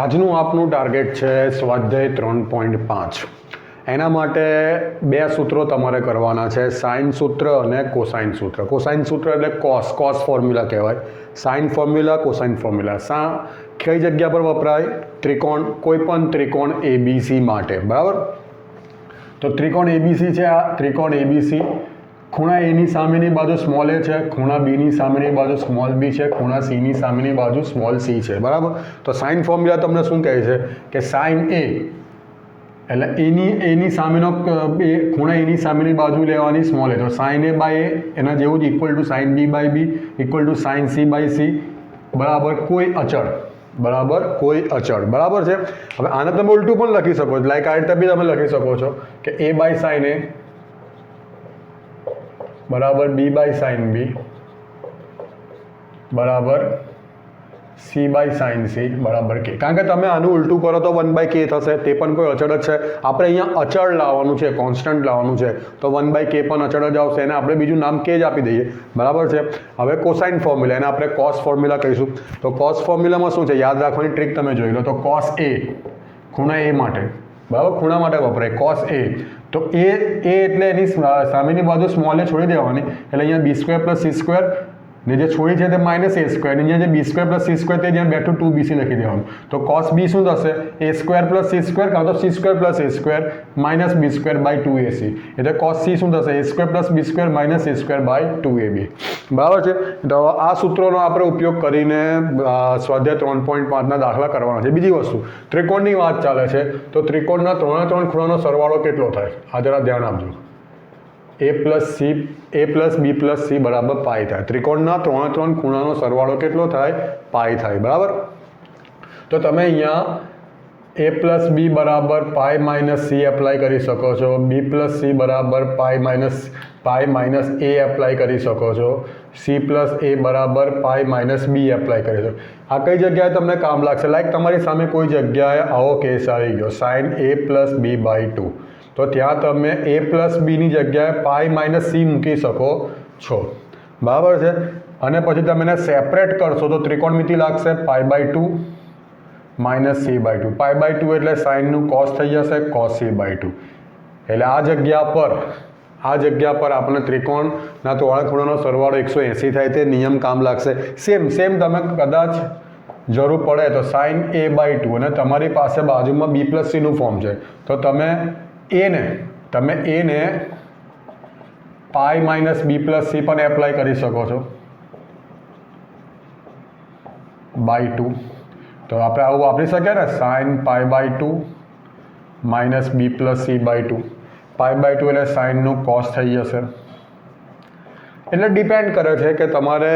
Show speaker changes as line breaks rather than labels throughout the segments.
આજનું આપનું ટાર્ગેટ છે સ્વાધ્યાય 3.5. એના માટે બે સૂત્રો તમારે કરવાના છે, સાઇન સૂત્ર અને કોસાઇન સૂત્ર. કોસાઇન સૂત્ર એટલે કોસ ફોર્મ્યુલા કહેવાય. સાઇન ફોર્મ્યુલા, કોસાઇન ફોર્મ્યુલા કઈ જગ્યા પર વપરાય? ત્રિકોણ, કોઈ પણ ત્રિકોણ ABC માટે, બરાબર. તો ત્રિકોણ ABC છે, આ ત્રિકોણ ABC. ખૂણા એની સામેની બાજુ સ્મોલ એ છે, ખૂણા બીની સામેની બાજુ સ્મોલ બી છે, ખૂણા સીની સામેની બાજુ સ્મોલ સી છે, બરાબર. તો સાઇન ફોર્મ્યુલા તમને શું કહે છે કે સાઇન એ એટલે એની સામેનો ખૂણા એની સામેની બાજુ લેવાની સ્મોલ એ, તો સાઇન એ બાય એ એના જેવું જ equal to sine B by B equal to sine C by C બરાબર કોઈ અચળ, બરાબર કોઈ અચળ, બરાબર છે. હવે આને તમે ઉલટું પણ લખી શકો છો, લાઈક આ રીતે બી તમે લખી શકો છો કે એ બાય સાઇન એ બરાબર બી બાય સાઇન બી બરાબર સી બાય સાઇન સી બરાબર કે. કારણ કે તમે આનું ઉલટું કરો તો 1/k થશે, તે પણ કોઈ અચળ જ છે. આપણે અહીંયા અચળ લાવવાનું છે, કોન્સ્ટન્ટ લાવવાનું છે, તો 1/k પણ અચળ જ આવશે. એને આપણે બીજું નામ કે જ આપી દઈએ, બરાબર છે. હવે કોસાઇન ફોર્મ્યુલા, એને આપણે કોસ ફોર્મ્યુલા કહીશું. તો કોસ ફોર્મ્યુલામાં શું છે, યાદ રાખવાની ટ્રીક તમે જોઈ લો. તો કોસ એ ખૂણા એ માટે, બરાબર, ખૂણા માટે વપરાય કોસ એ. તો એ એટલે એની સામેની બાજુ સ્મોલ એ છોડી દેવાની, એટલે અહીંયા બી સ્ક્વેર પ્લસ સી સ્ક્વેર ને જે છોડી છે તે માઇનસ એ સ્ક્વેર, અહીંયા જે બી સ્ક્વેર પ્લસ સી સ્ક્વેર તે જ્યાં બેઠું 2bc લખી દેવાનું. તો કોસ બી શું થશે, a square plus C square, કાં તો c square plus A square minus B square by 2ac. એટલે કોસ સી શું થશે, a square plus b square minus A square by 2ab, બરાબર છે. તો આ સૂત્રોનો આપણે ઉપયોગ કરીને સ્વાધ્યાય 3.5ના દાખલા કરવાના છે. બીજી વસ્તુ, ત્રિકોણની વાત ચાલે છે, તો ત્રિકોણના ત્રણ ખૂણાનો સરવાળો કેટલો થાય, આ જરા ધ્યાન આપજો. a plus B plus C બરાબર પાઈ થાય. ત્રિકોણના ત્રણ ખૂણાનો સરવાળો કેટલો થાય, પાઈ થાય, બરાબર. તો તમે અહીંયા a પ્લસ બી બરાબર પાઈ માઇનસ સી એપ્લાય કરી શકો છો, બી પ્લસ સી બરાબર પાઈ માઇનસ એ એપ્લાય કરી શકો છો, સી પ્લસ એ બરાબર પાઈ માઇનસ બી એપ્લાય કરી શકો. આ કઈ જગ્યાએ તમને કામ લાગશે? લાઈક તમારી સામે કોઈ જગ્યાએ આવો કેસ આવી ગયો, sine a plus B by 2, તો ત્યાં તમે a પ્લસ બીની જગ્યાએ પાઈ માઇનસ સી મૂકી શકો છો, બરાબર છે. અને પછી તમે એને સેપરેટ કરશો તો ત્રિકોણમિતિ લાગશે pi by 2 minus C by 2. Pi by 2 એટલે સાઇનનું કોસ થઈ જશે, કોસ સી બાય 2. એટલે આ જગ્યા પર આપણે ત્રિકોણના ત્રણ ખૂણાનો સરવાળો 180 થાય તે નિયમ કામ લાગશે. સેમ તમે કદાચ જરૂર પડે તો સાઇન a બાય 2 અને તમારી પાસે બાજુમાં બી પ્લસ સીનું ફોર્મ છે, તો તમે એને પાઈ માઇનસ બી પ્લસ સી પણ એપ્લાય કરી શકો છો બાય 2. તો આપણે આવું વાપરી શકીએ ને, sine pi by 2 minus B plus C by 2. Pi by 2 એટલે સાઇનનું કોસ થઈ જશે. એટલે ડિપેન્ડ કરે છે કે તમારે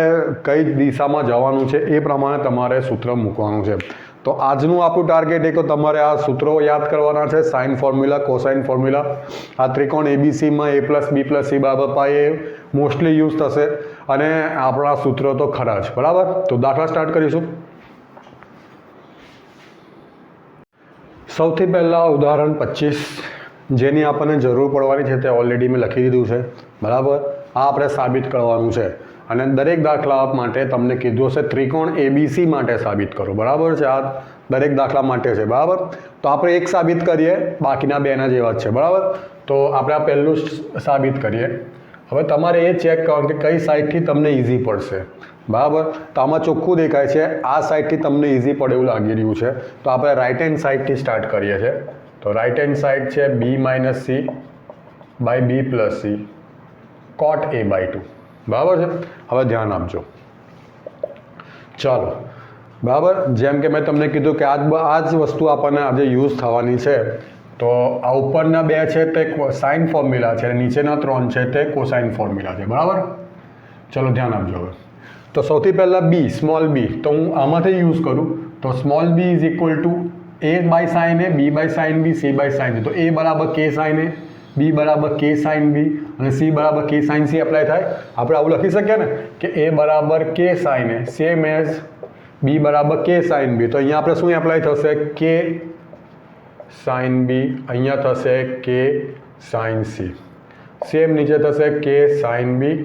કઈ દિશામાં જવાનું છે, એ પ્રમાણે તમારે સૂત્ર મૂકવાનું છે. તો આજનું આપણું ટાર્ગેટ એક તો તમારે આ સૂત્રો યાદ કરવાના છે, સાઇન ફોર્મ્યુલા, કોસાઇન ફોર્મ્યુલા. આ ત્રિકોણ એબીસીમાં a plus B plus C બરાબર પાઈ એ મોસ્ટલી યુઝ થશે, અને આપણા સૂત્રો તો ખરા જ, બરાબર. તો દાખલા સ્ટાર્ટ કરીશું. સૌથી પહેલાં ઉદાહરણ 25, જેની આપણને જરૂર પડવાની છે તે ઓલરેડી મેં લખી દીધું છે, બરાબર. આ આપણે સાબિત કરવાનું છે, અને દરેક દાખલા માટે તમને કીધું હશે ત્રિકોણ ABC માટે સાબિત કરો, બરાબર છે. આ દરેક દાખલા માટે છે, બરાબર. તો આપણે એક સાબિત કરીએ, બાકીના બેના જેવા જ છે, બરાબર. તો આપણે આ પહેલું સાબિત કરીએ. હવે તમારે એ ચેક કરવાનું કે કઈ સાઈડથી તમને ઇઝી પડશે, બરાબર. તો આમાં ચોખ્ખું દેખાય છે આ સાઈડથી તમને ઇઝી પડે એવું લાગી રહ્યું છે, તો આપણે રાઇટ હેન્ડ સાઈડથી સ્ટાર્ટ કરીએ છીએ. તો રાઇટ હેન્ડ સાઈડ છે b minus C by b plus c cot a by 2, બરાબર છે. હવે ધ્યાન આપજો, ચાલો, બરાબર. જેમ કે મેં તમને કીધું કે આ જ વસ્તુ આપણને આજે યુઝ થવાની છે. તો આ ઉપરના બે છે તે સાઇન ફોર્મ્યુલા છે, નીચેના 3 છે તે કોસાઇન ફોર્મ્યુલા છે, બરાબર. ચલો ધ્યાન આપજો. હવે તો સૌથી પહેલાં બી, સ્મોલ બી, તો હું આમાંથી યુઝ કરું. તો small B is equal to a by sine A, B by sine B, C by sine C. તો a બરાબર k સાઇન એ, બી બરાબર k સાઇન બી અને સી બરાબર k સાઇન સી એપ્લાય થાય. આપણે આવું લખી શકીએ ને કે a બરાબર k sine a same as b બરાબર k સાઇન બી. તો અહીંયા આપણે શું એપ્લાય થશે, k સાઇન બી, અહીંયા થશે k સાઇન સી, સેમ નીચે થશે k સાઇન બી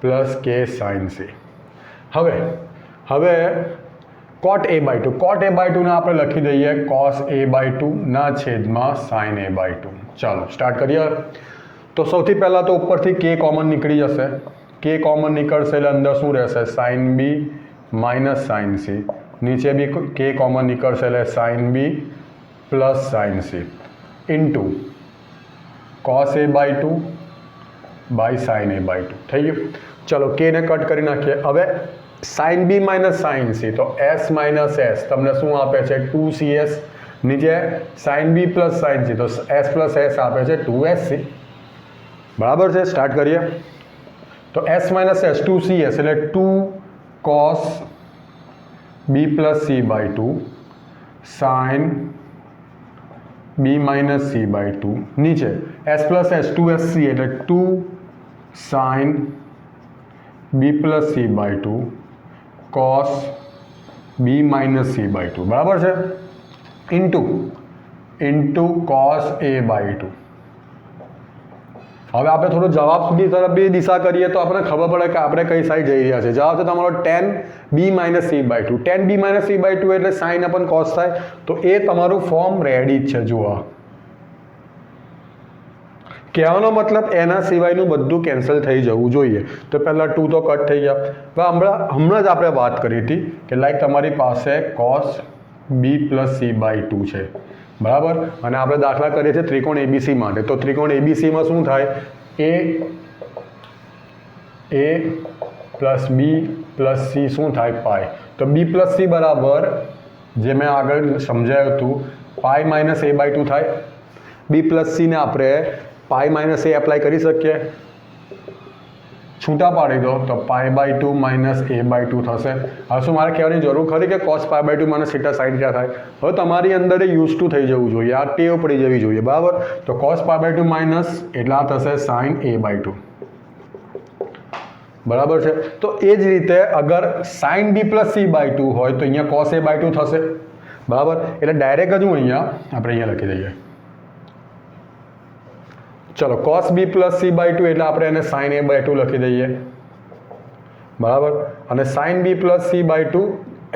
પ્લસ k સાઇન સી. હવે cot a by 2 ને આપણે લખી દઈએ cos a by 2 ના છેદમાં sin a by 2. ચાલો સ્ટાર્ટ કરીએ. તો સૌથી પહેલાં તો ઉપરથી k કોમન નીકળી જશે. k કોમન નીકળશે એટલે અંદર શું રહેશે? sin b minus sin c. નીચે બી k કોમન નીકળશે એટલે sin b plus sin c into cos a by 2 by sin a by 2 થઈ ગયું. ચલો k ને કટ કરી નાખીએ. હવે sin b minus sin c તો s માઇનસ s તમને શું આપે છે? 2cs. નીચે sin b plus sin c તો s પ્લસ s આપે છે 2sc. બરાબર છે. સ્ટાર્ટ કરીએ. તો s માઇનસ s 2cs એટલે 2 cos b plus c by 2 sin b minus c by 2 નીચે s પ્લસ s 2sc એટલે 2 sin b plus c by 2 cos b minus c by 2 બરાબર છે ઇન્ટુ cos a બાય 2. હવે આપણે થોડો જવાબની તરફ બી દિશા કરીએ તો આપણને ખબર પડે કે આપણે કઈ સાઈડ જઈ રહ્યા છે. જવાબ છે તમારો tan b minus c by 2. tan b minus c by 2 એટલે sin અપન cos થાય. તો એ તમારું ફોર્મ રેડી જ છે. જુઓ, કહેવાનો મતલબ એના સિવાયનું બધું કેન્સલ થઈ જવું જોઈએ. તો પહેલાં 2 તો કટ થઈ ગયા. હવે હમણાં જ આપણે વાત કરી હતી કે લાઈક તમારી પાસે cos b plus c by 2 છે. બરાબર. અને આપણે દાખલા કરીએ છીએ ત્રિકોણ એબીસી માટે. તો ત્રિકોણ એબીસીમાં શું થાય? a plus b plus c શું થાય? પાય. તો b પ્લસ c બરાબર જે મેં આગળ સમજાવ્યું હતું પાય માઇનસ a બાય 2 થાય. b પ્લસ c ને આપણે પાય માઇનસ એ એપ્લાય કરી શકીએ. છૂટા પાડી દો તો pi by 2 minus a by 2 થશે. હવે શું મારે કહેવાની જરૂર ખરી કે cos pi by 2 minus theta sine theta થાય? હવે તમારી અંદર એ યુઝ ટુ થઈ જવું જોઈએ. આ ટેવ પડી જવી જોઈએ. બરાબર. તો cos પાય બાય 2 માઇનસ એટલા થશે sin a બાય 2. બરાબર છે. તો એ જ રીતે અગર sin b plus c by 2 હોય તો અહીંયા cos a બાય 2 થશે. બરાબર. એટલે ડાયરેક્ટ જ આપણે અહીંયા લખી દઈએ. ચલો cos b plus c by 2 એટલે આપણે એને sin a બાય 2 લખી દઈએ. બરાબર. અને sin b plus c by 2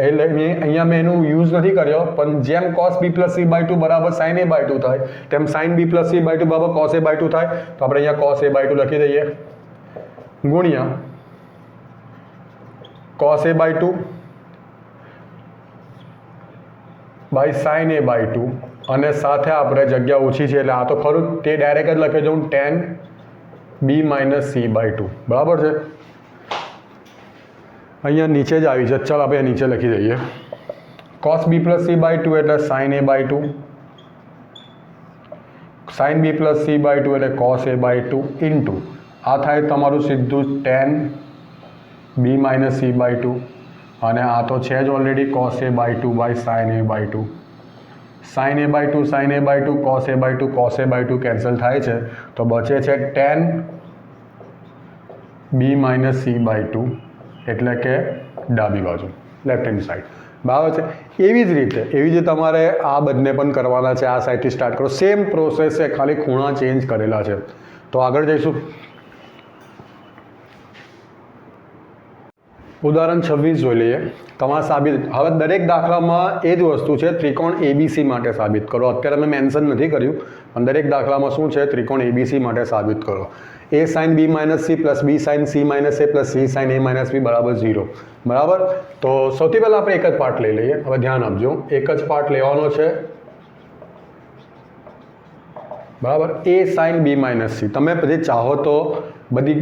એટલે અહીંયા મેં એનું યુઝ નથી કર્યો, પણ જેમ cos b plus c by 2 બરાબર sin a બાય 2 થાય તેમ sin b plus c by 2 બરાબર cos a બાય 2 થાય. તો આપણે અહીંયા cos a બાય 2 લખી દઈએ ગુણ્યા cos a by 2 by sin a by 2 અને સાથે આપણે જગ્યા ઓછી છે એટલે આ તો ખરું તે ડાયરેક્ટ જ લખી દઉં tan b minus c by 2. બરાબર છે. અહીંયા નીચે જ આવી છે. ચાલો આપણે નીચે લખી દઈએ cos b plus c by 2 એટલે sin a by 2, sin b plus c by 2 એટલે cos a બાય 2 ઇન્ટુ આ થાય તમારું સીધું tan b minus c by 2 અને આ તો છે જ already cos a by 2 by sin a by 2. sin a by 2 sin a by 2 cos a by 2 cos a by 2 cancel થાય છે. તો બચે છે tan b minus c by 2 એટલે કે ડાબી બાજુ લેફ્ટ હેન્ડ સાઈડ. બરાબર છે. એવી જ રીતે તમારે આ બંને પણ કરવાના છે. આ સાઈડથી સ્ટાર્ટ કરો. સેમ પ્રોસેસ છે, ખાલી ખૂણા ચેન્જ કરેલા છે. તો આગળ જઈશું. ઉદાહરણ 26 જોઈ લઈએ. તમારે સાબિત હવે દરેક દાખલામાં એ જ વસ્તુ છે. ત્રિકોણ એબીસી માટે સાબિત કરો. અત્યારે મેં મેન્શન નથી કર્યું, પણ દરેક દાખલામાં શું છે? ત્રિકોણ એબીસી માટે સાબિત કરો. a sin b minus c plus b sin c minus a plus c sin a minus b બરાબર 0. બરાબર. તો સૌથી પહેલાં આપણે એક જ પાર્ટ લઈ લઈએ. હવે ધ્યાન આપજો, એક જ પાર્ટ લેવાનો છે. બરાબર. a sin b minus c તમે પછી ચાહો તો બધી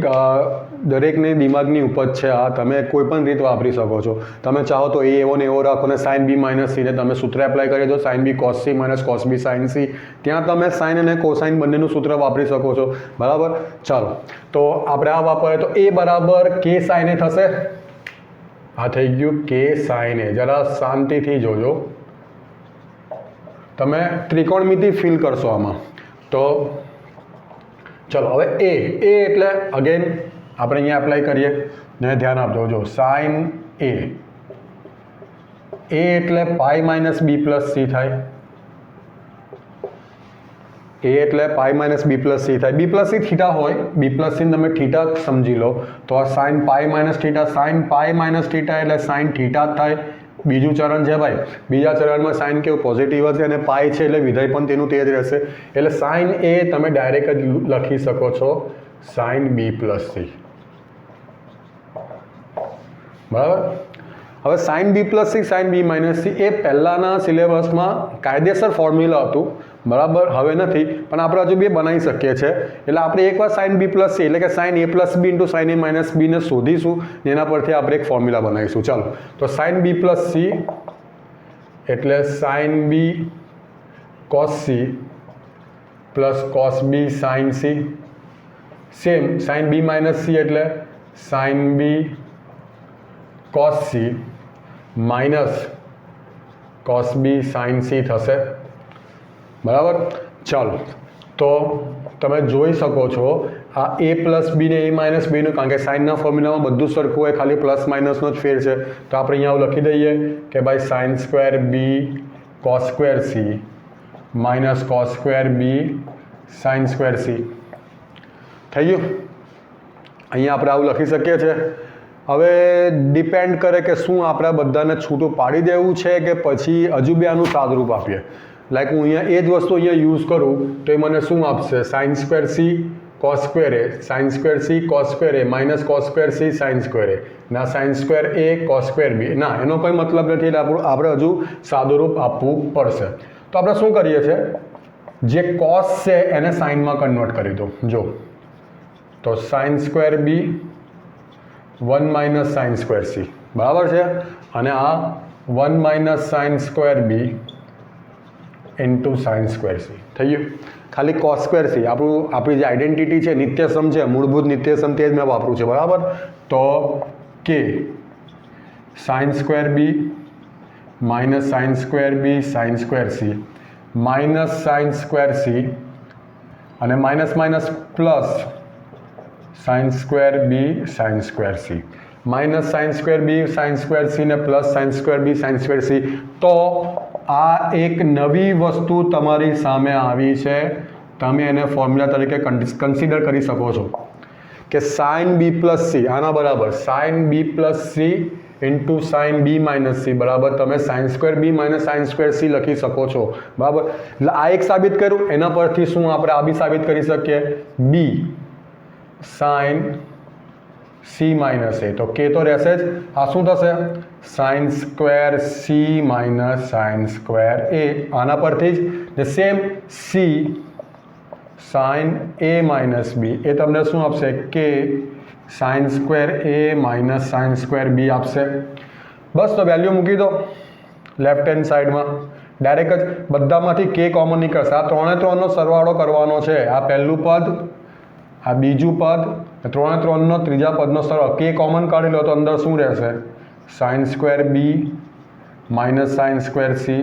દરેકની દિમાગની ઉપજ છે આ. તમે કોઈ પણ રીત વાપરી શકો છો. તમે ચાહો તો એ એવો ને એવો રાખો ને sin b માઇનસ c ને તમે સૂત્ર એપ્લાય કરી દો sin b cos c minus cos b sin c. ત્યાં તમે sin અને cosine બંનેનું સૂત્ર વાપરી શકો છો. બરાબર. ચાલો તો આપણે આ વાપરીએ તો a બરાબર k sin a થશે. આ થઈ ગયું k sin a. જરા શાંતિથી જોજો, તમે ત્રિકોણમિતિ ફીલ કરશો આમાં. તો ચલો હવે a એટલે અગેન આપણે અહીંયા એપ્લાય કરીએ ને ધ્યાન આપજો. જો sin a એટલે pi minus B plus C થાય. a એટલે pi minus B plus C થાય. બી પ્લસ સી થીટા હોય, બી પ્લસ સી તમે થીટા સમજી લો તો આ sign pi minus theta, sign pi minus theta એટલે સાઇન થીટા જ થાય. બીજું ચરણ છે ભાઈ, બીજા ચરણમાં સાઇન કેવું પોઝિટિવ હશે અને પાઈ છે એટલે વિધેય પણ તેનું તે જ રહેશે. એટલે સાઇન એ તમે ડાયરેક્ટ જ લખી શકો છો સાઇન બી પ્લસ સી. બરાબર. હવે સાઇન બી પ્લસ સી સાઇન બી માઇનસ સી એ પહેલાંના સિલેબસમાં કાયદેસર ફોર્મ્યુલા હતું, બરાબર, હવે નથી, પણ આપણે હજુ બી બનાવી શકીએ છીએ. એટલે આપણે એકવાર સાઇન બી પ્લસ સી એટલે કે સાઇન એ પ્લસ બી ઇન્ટુ સાઇન એ માઇનસ બીને શોધીશું, એના પરથી આપણે એક ફોર્મ્યુલા બનાવીશું. ચાલો, તો સાઇન બી પ્લસ સી એટલે સાઇન બી કોસ સી પ્લસ કોસ બી સાઇન સી. સેમ સાઇન બી માઇનસ સી એટલે સાઇન બી કોસ સી માઇનસ કોસ બી સાઇન સી થશે. બરાબર. ચાલો, તો તમે જોઈ શકો છો આ એ પ્લસ બી ને એ માઇનસ બીનું, કારણ કે સાઇનના ફોર્મ્યુલામાં બધું સરખું હોય, ખાલી પ્લસ માઇનસનો જ ફેર છે. તો આપણે અહીંયા આવું લખી દઈએ કે ભાઈ sine square b cos square c minus cos square b sine square c થઈ ગયું. અહીંયા આપણે આવું લખી શકીએ છીએ. હવે ડિપેન્ડ કરે કે શું આપણે બધાને છૂટું પાડી દેવું છે કે પછી હજુ બી આનું સાદરૂપ આપીએ. લાઈક હું અહીંયા એ જ વસ્તુ અહીંયા યુઝ કરું તો એ મને શું આપશે? Sine square c cos square a, sine square c cos square a minus cos square c sine square a. ના sine square a cos square b, ના, એનો કોઈ મતલબ નથી. એટલે આપણે હજુ સાદુરૂપ આપવું પડશે. તો આપણે શું કરીએ છીએ, જે કોસ છે એને સાઇનમાં કન્વર્ટ કરી દો. જો તો સાઇન સ્ક્વેર બી 1 માઇનસ સાઇન સ્ક્વેર સી, બરાબર છે, અને આ 1 માઇનસ સાઇન સ્ક્વેર બી ઇન્ટુ સાઇન સ્ક્વેર સી થઈ ગયું. ખાલી કોસ સ્ક્વેર સી આપણી જે આઈડેન્ટિટી છે, નિત્યસમ છે, મૂળભૂત નિત્યસમ તે જ મેં વાપરું છે, બરાબર. તો કે સાઇન સ્ક્વેર બી minus sine square b sine square c minus sine square c અને minus minus plus sine square b sine square c minus sine square b sine square c ને plus sine square b sine square c. તો આ એક નવી વસ્તુ તમારી સામે આવી છે. તમે એને ફોર્મ્યુલા તરીકે કન્સિડર કરી શકો છો કે સાઇન બી પ્લસ સી આના બરાબર સાઇન બી પ્લસ સી ઇન્ટુ સાઇન બી માઇનસ સી બરાબર તમે સાઇન સ્ક્વેર બી માઇનસ સાઇન સ્ક્વેર સી લખી શકો છો, બરાબર. એટલે આ એક સાબિત કર્યું. એના પરથી શું આપણે આ બી સાબિત કરી શકીએ? B sine c minus a, તો કે તો રહેશે જ. આ શું થશે? Sine square c minus sine square a. આના પરથી જ સેમ સી સાઇન એ માઇનસ બી એ તમને શું આપશે? કે sine square a minus sine square b આપશે. બસ, તો વેલ્યુ મૂકી દો લેફ્ટ હેન્ડ સાઈડમાં. ડાયરેક્ટ જ બધામાંથી કે કોમન નીકળશે. આ ત્રણે ત્રણનો સરવાળો કરવાનો છે. આ પહેલું પદ, આ બીજું પદ, ત્રણે ત્રણનો ત્રીજા પદનો સરવાળો. કે કોમન કાઢી લો તો અંદર શું રહેશે? Sine square B minus sine square c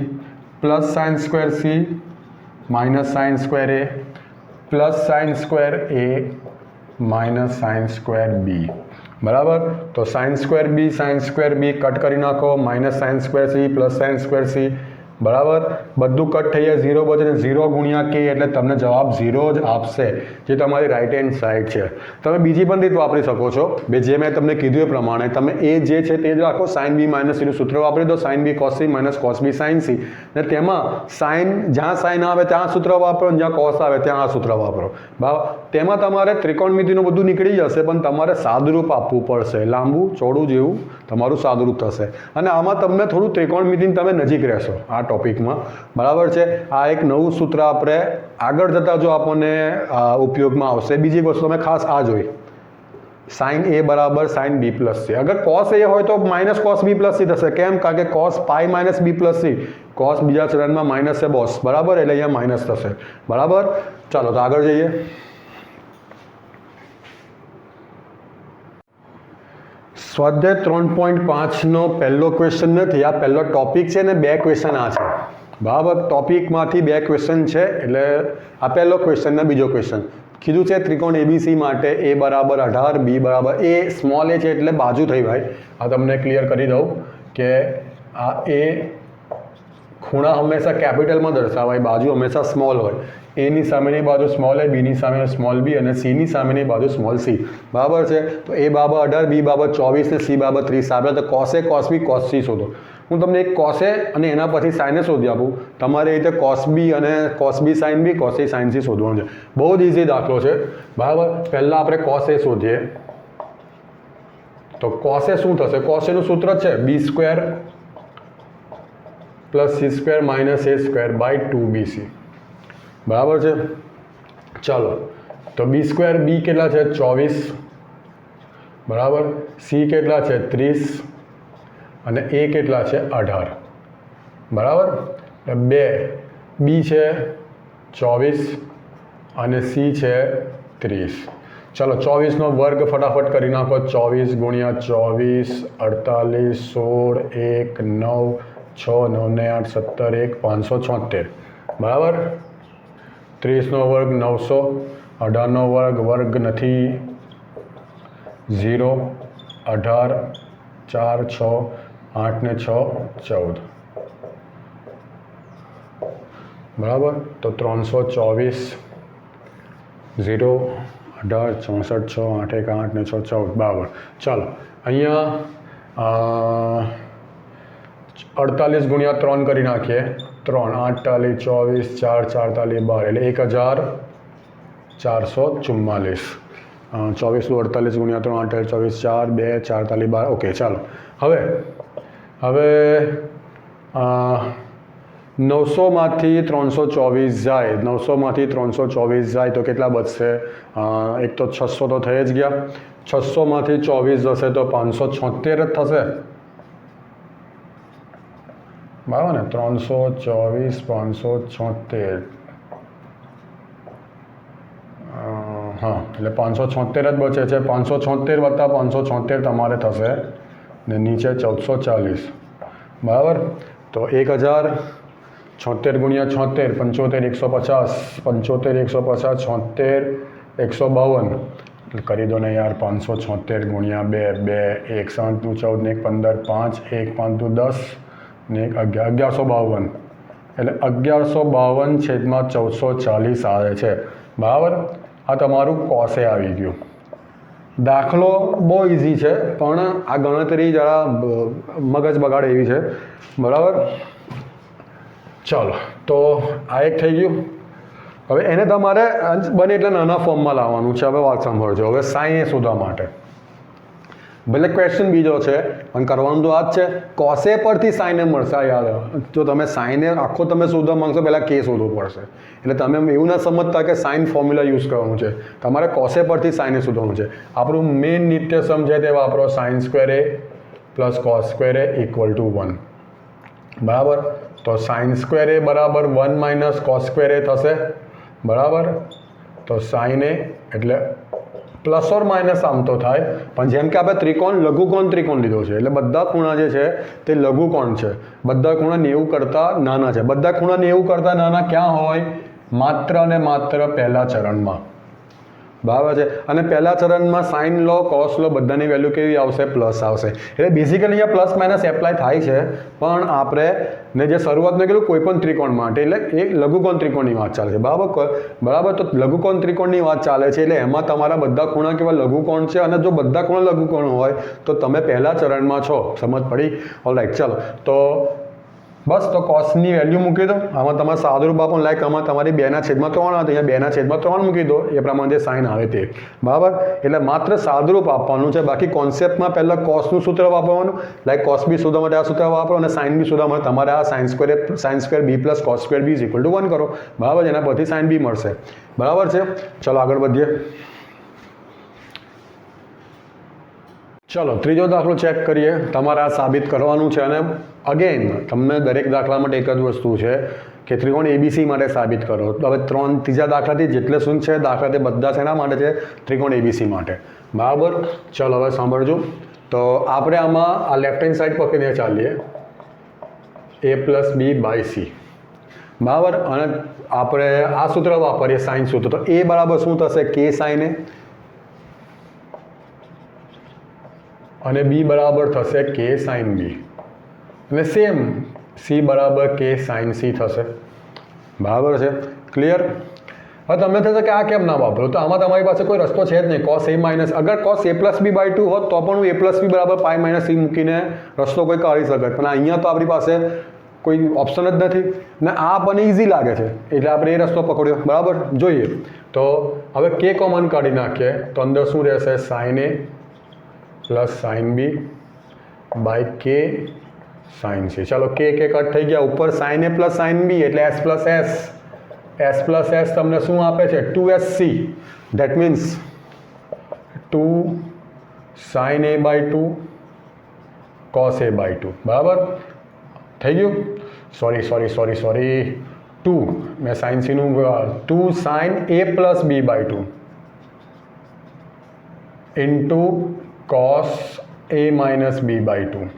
plus sine square c minus sine square a plus sine square a minus sine square b, બરાબર. તો sine square b sine square b cut કરી નાખો, minus sine square c plus sine square c, બરાબર. બધું cut થઈ જાય, 0 બચે, 0 ગુણ્યા કે એટલે તમને જવાબ 0 જ આપશે, જે તમારી રાઇટ હેન્ડ સાઈડ છે. તમે બીજી પણ રીત વાપરી શકો છો. જે મેં તમને કીધું એ પ્રમાણે તમે એ જે છે તે જ રાખો. સાઇન બી માઇનસ સીનું સૂત્ર વાપરી દો, સાઇન બી કોસ સી માઇનસ કોસ બી સાઇન સી. અને તેમાં સાઇન જ્યાં સાઇન આવે ત્યાં સૂત્ર વાપરો, જ્યાં કોસ આવે ત્યાં આ સૂત્ર વાપરો, બરાબર. તેમાં તમારે ત્રિકોણમિતિનું બધું નીકળી જશે, પણ તમારે સાદુરૂપ આપવું પડશે. લાંબુ ચોડું જેવું તમારું સાદુરૂપ થશે. અને આમાં તમને થોડું ત્રિકોણમિતિની તમે નજીક રહેશો આ ટોપિકમાં, બરાબર છે. આ એક નવું સૂત્ર આપણે આગળ જતાં જો આપણને ઉપયોગમાં આવશે. બીજી વસ્તુ તમે ખાસ આ જોઈ, સાઇન એ બરાબર સાઇન બી પ્લસ સી. અગર કોસ એ હોય તો માઇનસ કોસ બી પ્લસ સી થશે. કેમ? કારણ કે cos pi minus B plus C, cos બીજા ચરણમાં માઇનસ છે બોસ, બરાબર, એટલે અહીંયા માઇનસ થશે, બરાબર. ચાલો તો આગળ જઈએ. સ્વાધ્યાય 3.5નો પહેલો ક્વેશ્ચન નથી, આ પહેલો ટોપિક છે ને 2 ક્વેશ્ચન આ છે, બરાબર. ટોપિકમાંથી 2 ક્વેશ્ચન છે, એટલે આ પહેલો ક્વેશ્ચન ને બીજો ક્વેશ્ચન કીધું છે ત્રિકોણ એબીસી માટે એ બરાબર 18, બી બરાબર એ સ્મોલ એ છે એટલે બાજુ થઈ ભાઈ. આ તમને ક્લિયર કરી દઉં કે આ એ ખૂણા હંમેશા કેપિટલમાં દર્શાવાય, બાજુ હંમેશા સ્મોલ હોય. એની સામેની બાજુ સ્મોલ એ, બીની સામે સ્મોલ બી અને સીની સામેની બાજુ સ્મોલ સી, બરાબર છે. તો એ બાબત 18, બી બાબત 24 ને સી બાબત 30 આપણે તો કોસ એ કોસ બી કોસ સી શોધો. હું તમને એક કોસે અને એના પછી સાઇને શોધી આપું, તમારે એ રીતે કોસ બી અને cos B sine B, cos A sine C શોધવાનું છે. બહુ જ ઇઝી દાખલો છે, બરાબર. પહેલાં આપણે કોસ એ શોધીએ. તો કોસ એ શું થશે? કોસ એનું સૂત્ર છે b square plus C square minus A square by 2bc, બરાબર છે. ચાલો, તો બી સ્ક્વેર બી કેટલા છે? 24, બરાબર. સી કેટલા છે? 30 અને એ કેટલા છે? 18, બરાબર. બે બી છે 24 અને સી છે 30. ચાલો 24નો વર્ગ ફટાફટ કરી નાખો. 24 ગુણ્યા 24, 48, 16, 1, 9, 6, 9 ને 8, 17, 1, 576, બરાબર. 30નો વર્ગ 900, 18નો વર્ગ નથી, 0, 18, 4, 6, 8 ને 6, 14, બરાબર. તો 324, 0, 18, 64, 6, 8, 1, 8 ને 6, 14, બરાબર. ચાલો અહીંયા 48 ગુણ્યા 3 કરી નાખીએ. 3, 48, 24, 4, 44, 12 એટલે 1444. 24 48 ગુણ્યા 3, 48, 24, 4, 2, 4, 40, 12. ઓકે, ચાલો હવે 900માંથી 324 જાય, 900માંથી 324 જાય તો કેટલા બચશે? એક તો 600 તો થઈ જ ગયા. 600માંથી 24 જશે તો 576 જ થશે, બરાબર ને. 324, 576, હા, એટલે 576 જ બચે છે. 576 વત્તા 576 તમારે થશે ને નીચે 1440, બરાબર. તો 1076 ગુણ્યા 76, 75, 150, 75, 150, 76, 152 કરી દો ને યાર. 576 ગુણ્યા 2, 2, 1, 7, 14 ને 1, 15, 5, 1, 5, 10 ને 11, 1152 એટલે 1152/1440 આવે છે, બરાબર. આ તમારું કોસે આવી ગયું. દાખલો બહુ ઇઝી છે પણ આ ગણતરી જરા મગજ બગાડે એવી છે, બરાબર. ચાલો, તો આ એક થઈ ગયું. હવે એને તમારે બને એટલે નાના ફોર્મમાં લાવવાનું છે. હવે વાત સાંભળજો. હવે સાઇન એ શોધવા માટે ભલે ક્વેશ્ચન બીજો છે પણ કરવાનું તો આ જ છે. કોસે પરથી સાઇને મળશે, યાદ. જો તમે સાઇને આખો તમે શોધવા માંગશો પહેલાં કે શોધવું પડશે. એટલે તમે એવું ના સમજતા કે સાઇન ફોર્મ્યુલા યુઝ કરવાનું છે. તમારે કોસે પરથી સાઇને શોધવાનું છે. આપણું મેઇન નિત્ય સમ છે તે વાપરો. Sign square a plus cos square A equal to 1, બરાબર. તો સાઇન સ્ક્વેર એ બરાબર 1 માઇનસ કોસ સ્ક્વેર એ થશે, બરાબર. તો સાઇન એ એટલે પ્લસ ઓર માઇનસ આમ તો થાય, પણ જેમ કે આપણે લઘુકોણ ત્રિકોણ લીધો છે એટલે બધા ખૂણા જે છે તે લઘુકોણ છે. બધા ખૂણા 90 કરતાં નાના છે. બધા ખૂણા 90 કરતાં નાના ક્યાં હોય? માત્ર અને માત્ર પહેલા ચરણમાં, બરાબર છે. અને પહેલા ચરણમાં સાઇન લો, કોસ લો, બધાની વેલ્યુ કેવી આવશે? પ્લસ આવશે. એટલે બેઝિકલી અહીંયા પ્લસ માઇનસ એપ્લાય થાય છે, પણ આપણે ને જે શરૂઆતમાં કીધું કોઈ પણ ત્રિકોણ માટે એટલે એ લઘુકોણ ત્રિકોણની વાત ચાલે છે, બરાબર. તો લઘુકોણ ત્રિકોણની વાત ચાલે છે એટલે એમાં તમારા બધા ખૂણા કેવા? લઘુકોણ છે. અને જો બધા ખૂણા લઘુકોણ હોય તો તમે પહેલા ચરણમાં છો. સમજ પડી? ઓલરાઈટ, ચાલો. તો બસ, તો કોસની વેલ્યુ મૂકી દો. આમાં તમારે સાદુરૂપ આપો. લાઈક આમાં તમારી 2/3 આવે તો અહીંયા 2/3 મૂકી દો. એ પ્રમાણે જે સાઇન આવે તે, બરાબર. એટલે માત્ર સાદુરૂપ આપવાનું છે. બાકી કોન્સેપ્ટમાં પહેલાં કોસનું સૂત્ર વાપરવાનું. લાઈક કોસ બી શોધવા માટે આ સૂત્ર વાપરો અને સાઇન બી શોધવા માટે તમારે આ sine square B plus cos square B is equal to 1 કરો, બરાબર. એના પરથી સાઇન બી મળશે, બરાબર છે. ચલો આગળ વધીએ. ચલો ત્રીજો દાખલો ચેક કરીએ. તમારે આ સાબિત કરવાનું છે. અને અગેન તમને દરેક દાખલા માટે એક જ વસ્તુ છે કે ત્રિકોણ એબીસી માટે સાબિત કરો. હવે ત્રીજા દાખલાથી જેટલે સુધી છે દાખલા તે બધા શેના માટે છે? ત્રિકોણ એબીસી માટે, બરાબર. ચલો હવે સાંભળજો. તો આપણે આમાં આ લેફ્ટ હેન્ડ સાઈડ પકડીને ચાલીએ. એ પ્લસ બી બાય સી, બરાબર. અને આપણે આ સૂત્ર વાપરીએ, સાઇન સૂત્ર. તો એ બરાબર શું થશે? કે સાઇન એ. અને બી બરાબર થશે કે સાઇન બી. અને સેમ સી બરાબર કે સાઇન સી થશે, બરાબર છે. ક્લિયર? હવે તમને થશે કે આ કેમ ના વાપરો, તો આમાં તમારી પાસે કોઈ રસ્તો છે જ નહીં. cos a માઇનસ, અગર cos a plus B by 2 હોત તો પણ હું a પ્લસ બી બરાબર પાઈ માઇનસ સી મૂકીને રસ્તો કોઈ કાઢી શકે, પણ અહીંયા તો આપણી પાસે કોઈ ઓપ્શન જ નથી ને આ આપણને ઇઝી લાગે છે એટલે આપણે એ રસ્તો પકડ્યો. બરાબર, જોઈએ તો હવે કે કોમન કાઢી નાખીએ તો અંદર શું રહેશે, sine A plus sine B by કે સાઇન સી. ચાલો કે કટ થઈ ગયા, ઉપર સાઇન એ પ્લસ સાઇન બી એટલે એસ પ્લસ એસ તમને શું આપે છે, 2sc. That means 2 sine A by 2 cos a by 2. બરાબર થઈ ગયું. સોરી 2 મેં સાઇન સીનું 2 sine A plus B by 2 into cos a minus B by 2.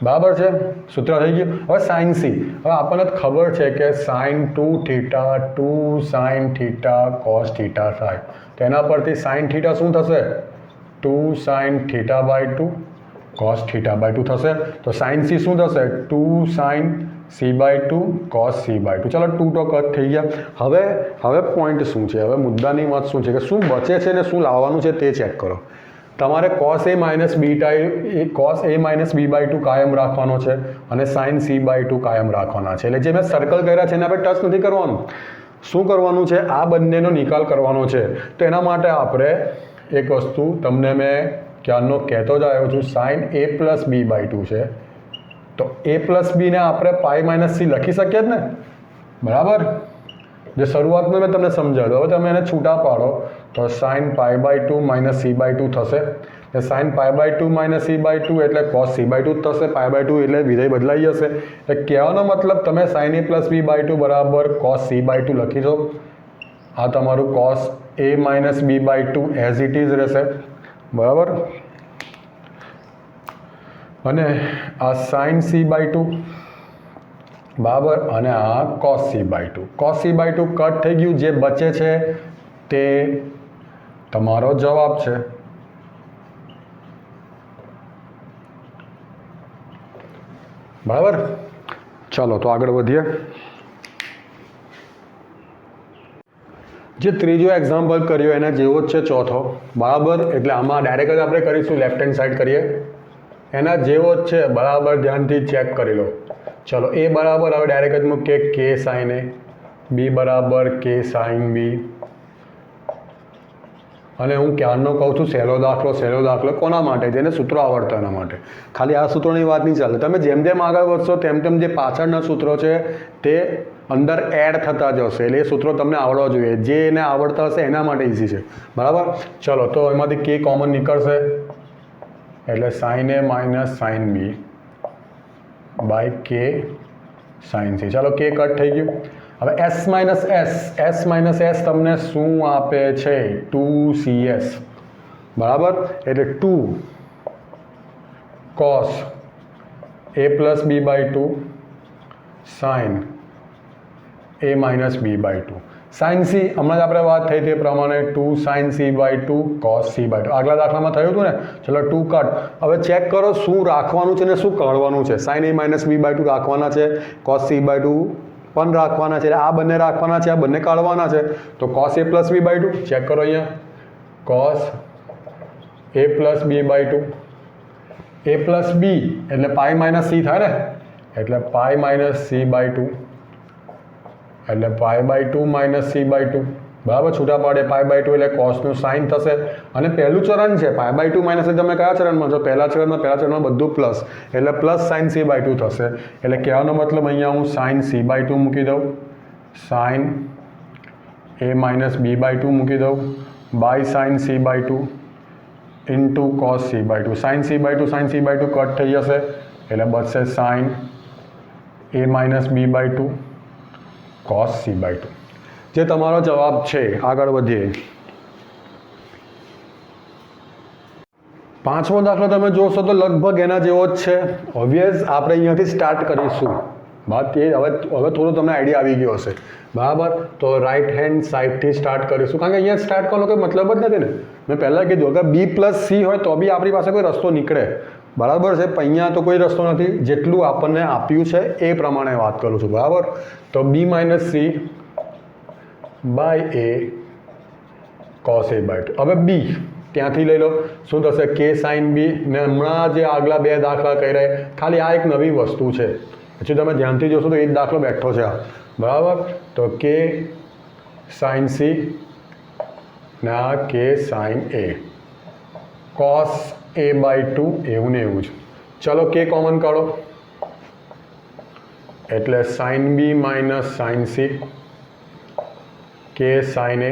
બરાબર છે, સૂત્ર થઈ ગયું. હવે સાઇન સી, હવે આપણને ખબર છે કે sine 2 theta 2 sine theta cos theta થાય, તો એના પરથી સાઇન થીટા શું થશે, 2 sine theta by 2 cos theta by 2 થશે. તો સાઇન સી શું થશે, 2 sign C by 2 cos C by 2. ચાલો 2 તો કટ થઈ ગયા. હવે પોઈન્ટ શું છે, હવે મુદ્દાની વાત શું છે કે શું બચે છે ને શું લાવવાનું છે તે ચેક કરો. તમારે cos a minus B by 2 કાયમ રાખવાનો છે અને સાઇન સી બાય 2 કાયમ રાખવાના છે. એટલે જે મેં સર્કલ કર્યા છે એના પર ટચ નથી કરવાનું. શું કરવાનું છે, આ બંનેનો નિકાલ કરવાનો છે. તો એના માટે આપણે એક વસ્તુ તમને મેં ક્યારનો કહેતો જ આવ્યો છું, sine A plus B by 2 છે તો એ પ્લસ બીને આપણે પાઈ માઇનસ સી લખી શકીએ જ ને. બરાબર, જે શરૂઆતમાં મેં તમને સમજાવ્યું. હવે તમે એને છૂટા પાડો તો sine pi by 2 minus C by 2 થશે. એટલે sine pi by 2 minus C by 2 એટલે કોસ સી બાય 2 જ થશે. પાઈ બાય 2 એટલે વિધેય બદલાઈ જશે. એટલે કહેવાનો મતલબ તમે sine A plus B by 2 બરાબર કોસ સી બાય 2 લખી દો. આ તમારું cos A minus B by 2 as it is રહેશે. બરાબર, અને આ સાઇન સી બાય 2 બરાબર, અને આ cos C by 2. Cos C by 2 કટ થઈ ગયું. જે બચે છે તે તમારો જવાબ છે. બરાબર, ચાલો તો આગળ વધીએ. જે ત્રીજો એક્ઝામ્પલ કર્યો એના જેવો જ છે ચોથો. બરાબર, એટલે આમાં ડાયરેક્ટ જ આપણે કરીશું, લેફ્ટ હેન્ડ સાઈડ કરીએ. એના જેવો જ છે. બરાબર, ધ્યાનથી ચેક કરી લો. ચલો એ બરાબર, હવે ડાયરેક્ટ જ મૂકીએ કે સાઇન એ, બી બરાબર કે સાઇન બી. અને હું ક્યારનો કહું છું સહેલો દાખલો કોના માટે, જેને સૂત્રો આવડતા એના માટે. ખાલી આ સૂત્રોની વાત નહીં ચાલે. તમે જેમ જેમ આગળ વધશો તેમ જે પાછળના સૂત્રો છે તે અંદર એડ થતા જશે. એટલે એ સૂત્રો તમને આવડવા જોઈએ. જે એને આવડતા હશે એના માટે ઇઝી છે. બરાબર, ચલો તો એમાંથી કે કોમન નીકળશે એટલે sine A minus sine B by કે સાઇન સી. ચાલો કે કટ થઈ ગયું. હવે એસ માઇનસ એસ તમને શું આપે છે, 2CS. બરાબર, એટલે 2 cos A plus B by 2 sine A minus B by 2. Sign C હમણાં જ આપણે વાત થઈ તે પ્રમાણે 2 sign C by 2 cos C by 2. આગલા દાખલામાં થયું હતું ને. ચલો 2 કટ. હવે ચેક કરો શું રાખવાનું છે ને શું કાઢવાનું છે. Sine A minus B by 2 રાખવાના છે, કોસ સી બાય 2 પણ રાખવાના છે. આ બંને રાખવાના છે, આ બંને કાઢવાના છે. તો cos A plus B by 2 check કરો અહીંયા, cos A plus B by 2. A plus b એટલે પાઈ માઇનસ સી થાય ને, એટલે પાઈ માઇનસ સી બાય 2 એટલે pi by 2 minus C by 2. બરાબર, છૂટા પાડે પાઈ બાય 2 એટલે કોસનું સાઇન થશે. અને પહેલું ચરણ છે પાઈ બાય 2 માઇનસ. તમે કયા ચરણમાં છો, પહેલા ચરણમાં બધું પ્લસ એટલે પ્લસ સાઇન સી બાય 2 થશે. એટલે કહેવાનો મતલબ અહીંયા હું સાઇન સી બાય 2 મૂકી દઉં, sine A minus B by 2 મૂકી દઉં બાય સાઇન સી બાય 2 ઇન્ટુ C C by 2. Sign C by 2 sign C by 2 કટ થઈ જશે એટલે બચશે sine A minus B by 2 cos C by 2. જે તમારો જવાબ છે. આગળ વધીએ. પાંચમો દાખલો તમે જોશો તો લગભગ એના જેવો જ છે. ઓબ્વિયસ આપણે અહીંયાથી સ્ટાર્ટ કરીશું. વાત એ હવે થોડું તમને આઈડિયા આવી ગયો હશે. બરાબર, તો રાઈટ હેન્ડ સાઈડથી સ્ટાર્ટ કરીશું, કારણ કે અહીંયા સ્ટાર્ટ કરવાનો કોઈ મતલબ જ નથી ને. મેં પહેલાં કીધું અગર બી પ્લસ સી હોય તો બી આપણી પાસે કોઈ રસ્તો નીકળે. બરાબર છે, પણ અહીંયા તો કોઈ રસ્તો નથી. જેટલું આપણને આપ્યું છે એ પ્રમાણે વાત કરું છું. બરાબર, તો b minus C by a cos A by two. હવે બી ત્યાંથી લઈ લો, શું થશે? કે સાઇન બી. ને હમણાં જે આગલા બે દાખલા કર્યા ખાલી આ એક નવી વસ્તુ છે, પછી તમે ધ્યાનથી જોશો તો એ જ દાખલો બેઠો છે આ, બરાબર? તો કે સાઇન સી ને આ કે sine A cos A by two, એવું ને એવું જ. ચલો કે કોમન કાઢો એટલે સાઇન બી માઇનસ સાઇન સી કે sine A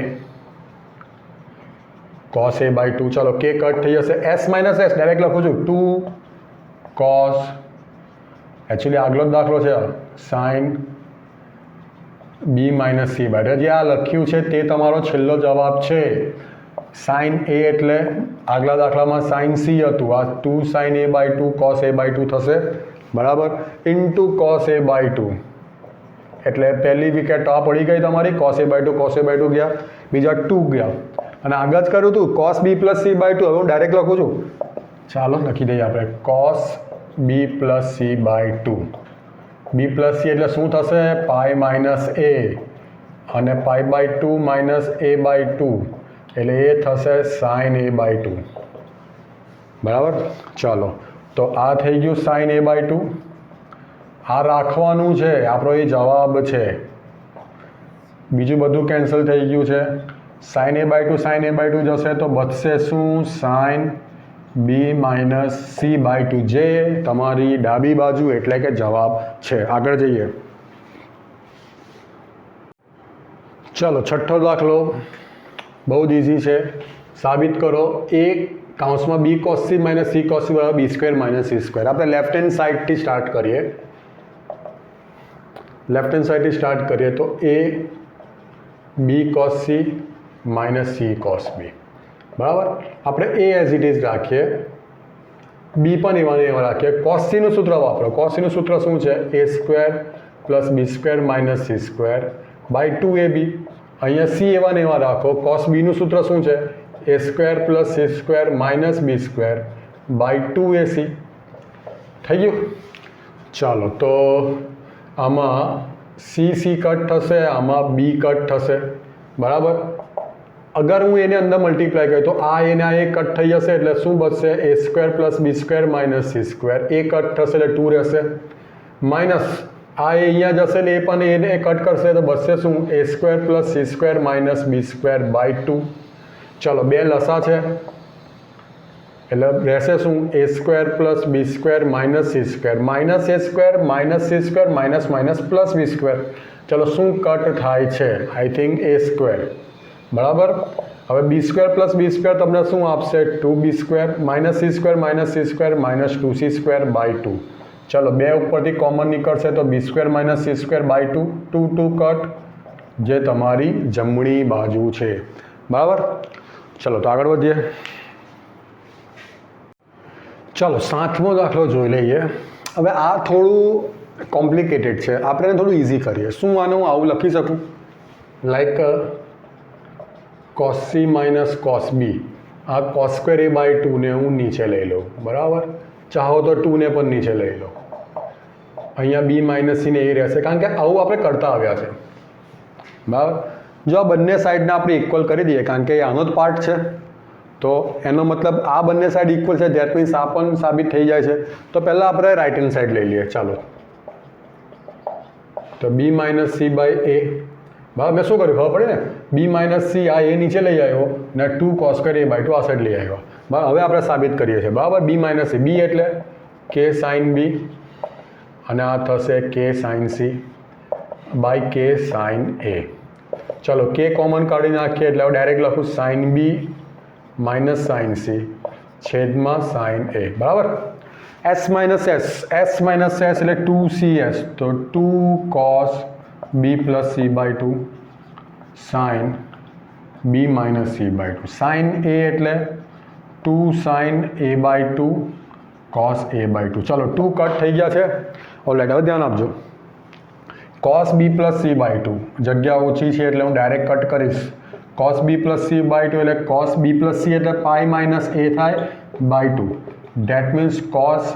cos A by two. ચલો કે કટ થઈ જશે, એસ માઇનસ એસ ડાયરેક્ટ લખું છું, 2 કોસ, એકચ્યુઅલી આગલો જ દાખલો છે sine B minus C by two. જે આ લખ્યું છે તે તમારો છેલ્લો જવાબ છે. સાઇન એ એટલે આગલા દાખલામાં સાઇન સી હતું, આ 2 sine A by two cos A by two થશે, બરાબર? Into cos A by two એટલે પહેલી વિકેટ આ પડી ગઈ તમારી, કોસ એ બાય ટુ ગયા, બીજા 2 ગયા, અને આગળ જ કર્યું હતું cos B plus C by two. હવે હું ડાયરેક્ટ લખું છું, ચાલો લખી દઈએ આપણે, cos B plus C by two. B plus C એટલે શું થશે? પાઈ માઇનસ એ, અને pi by two minus A by two એટલે એ થશે સાઇન એ બાય ટુ, બરાબર? ચાલો તો આ થઈ ગયું સાઇન એ બાય ટુ. આ રાખવાનું છે, આપણો એ જવાબ છે. બીજું બધું કેન્સલ થઈ ગયું છે. સાઇન એ બાય ટુ જશે તો બચશે શું? Sine B minus C by two, જે તમારી ડાબી બાજુ એટલે કે જવાબ છે. આગળ જઈએ. ચલો છઠ્ઠો દાખલો બહુ જ ઇઝી છે, સાબિત કરો એ કાઉન્સમાં b cos C minus c cos c બરાબર b square minus C square. આપણે લેફ્ટ હેન્ડ સાઈડથી સ્ટાર્ટ કરીએ. તો a b cos C minus c cos b, બરાબર? આપણે એ એઝ ઇટ ઇઝ રાખીએ, બી પણ એવા રાખીએ. કોસ સીનું સૂત્ર વાપરો. કોસ સીનું સૂત્ર શું છે? A square plus b square minus C square by two a b. અહીંયા સી એવા રાખો. કોસ બીનું સૂત્ર શું છે? A square plus C square minus B square by two a c. થઈ ગયું? ચાલો તો આમાં સી કટ થશે, આમાં બી કટ થશે, બરાબર? અગર હું એને અંદર મલ્ટીપ્લાય કરું તો આ એને આ એક કટ થઈ જશે એટલે શું બચશે? એ square plus b square minus C square. એ કટ થશે એટલે 2 રહેશે, માઇનસ આ એ અહીંયા જશે ને એ પણ એને કટ કરશે તો બચશે શું? A square plus C square minus B square by two. ચલો બે લસા છે એટલે રહેશે શું? A square plus b square minus C square minus A square minus C square minus minus plus b square. ચલો શું કટ થાય છે? આઈ થિંક એ સ્ક્વેર, બરાબર? હવે b square plus b square તમને શું આપશે? 2b square minus C square minus 2c square by two. ચલો બે ઉપરથી કોમન નીકળશે તો b square minus C square by two, 2 cut, જે તમારી જમણી બાજુ છે, બરાબર? ચલો તો આગળ વધીએ. ચલો સાતમો દાખલો જોઈ લઈએ. હવે આ થોડું કોમ્પ્લિકેટેડ છે, આપણે એને થોડું ઇઝી કરીએ. શું આનું આવું લખી શકું? Like cos C minus cos B. આ કોસ સ્ક્વેર એ બાય ટુને હું નીચે લઈ લઉં, બરાબર? ચાહો તો 2ને પણ નીચે લઈ લો. અહીંયા બી માઇનસ સી ને એ રહેશે, કારણ કે આવું આપણે કરતા આવ્યા છે, બરાબર? જો આ બંને સાઈડને આપણે ઇક્વલ કરી દઈએ, કારણ કે આનો જ પાર્ટ છે, તો એનો મતલબ આ બંને સાઈડ ઇક્વલ છે, ધેટ મીન્સ આ પણ સાબિત થઈ જાય છે. તો પહેલાં આપણે રાઇટ હેન્ડ સાઈડ લઈ લઈએ. ચાલો તો બી માઇનસ સી બાય એ, બરાબર? મેં શું કર્યું ખબર પડે ને? બી માઇનસ સી આ એ નીચે લઈ આવ્યો ને 2 cos square A by two આ સાઈડ લઈ આવ્યો, બરાબર? હવે આપણે સાબિત કરીએ છીએ, બરાબર? બી માઇનસ સી, બી એટલે કે સાઇન બી અને આ થશે કે સાઇન સી બાય કે સાઇન એ. ચલો કે કોમન કાઢી નાખીએ એટલે હવે ડાયરેક્ટ લખું સાઇન બી માઇનસ સાઇન સી છેદમાં સાઇન એ, બરાબર? એસ માઇનસ એસ એટલે 2cs, તો 2 cos B plus C by two sine B minus C by two. Sine A એટલે 2 sine A by two cos A by two. ચલો 2 કટ થઈ ગયા છે. ઓલરાઈટ, હવે ધ્યાન આપજો. Cos B plus C by two, જગ્યા ઓછી છે એટલે હું ડાયરેક્ટ કટ કરીશ. Cos B plus C by two એટલે કોસ બી પ્લસ સી એટલે પાઈ માઇનસ એ થાય by two. That means cos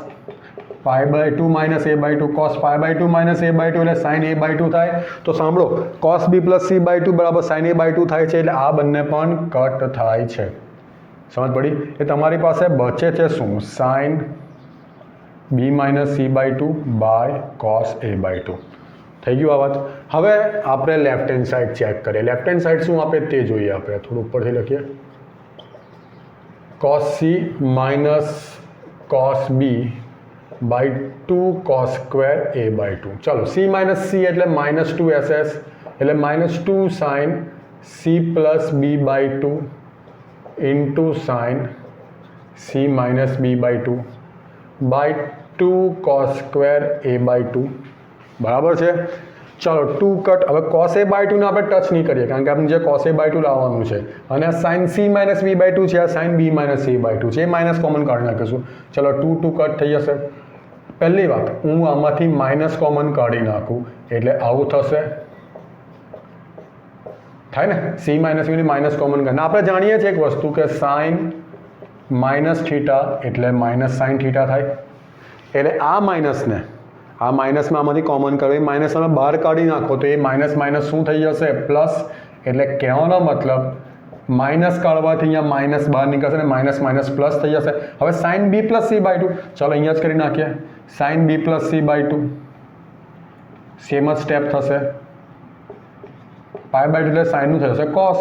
π/2 minus a/2 cos π/2 minus a/2 એટલે sin a/2 થાય. તો સાંભળો cos b પ્લસ c/2 બરાબર sin a/2 થાય છે, એટલે આ બંને પણ કટ થાય છે. સમજ પડી? એ તમારી પાસે બચે છે શું? sin b minus c/2 by cos a/2 થઈ ગયું આ વાત. હવે આપણે લેફ્ટ હેન્ડ સાઈડ ચેક કરીએ. લેફ્ટ હેન્ડ સાઈડ શું આપે તે જોઈએ. આપણે થોડું ઉપરથી લખીએ. cos c minus cos b by 2 cos square a/2. ચલો c માઇનસ c એટલે માઇનસ 2ss એટલે minus 2 sin c plus b by 2 into sin c minus b by 2 by 2 cos square a/2 બરાબર છે. ચલો 2 કટ. હવે cos a/2 ને આપણે touch નહીં કરીએ કારણ કે આપણે જે cos a/2 લાવવાનું છે અને આ sin c minus b by 2 છે, આ sin b minus c by 2 છે, એ માઇનસ કોમન કાઢી નાખીશું. ચલો 2 કટ થઈ જશે. પહેલી વાત, હું આમાંથી માઇનસ કોમન કાઢી નાખું એટલે આવું થશે. થાય ને? c માઇનસ b ની માઇનસ કોમન કાઢી. આપણે જાણીએ છીએ એક વસ્તુ કે sin માઇનસ થીટા એટલે માઇનસ sin થીટા થાય. એટલે આ માઇનસને આ માઇનસમાં આમાંથી કોમન કરવી, માઇનસ તમે બહાર કાઢી નાખો તો એ માઇનસ માઇનસ શું થઈ જશે? પ્લસ. એટલે કહેવાનો મતલબ માઇનસ કાઢવાથી અહીંયા માઇનસ બહાર નીકળશે ને માઇનસ માઇનસ પ્લસ થઈ જશે. હવે sin b plus c by 2 ચાલો અહીંયા જ કરી નાખીએ. sin b plus c by 2 same જ સ્ટેપ થશે. પાઈ બાય 2 એટલે સાઇનનું થઈ જશે cos.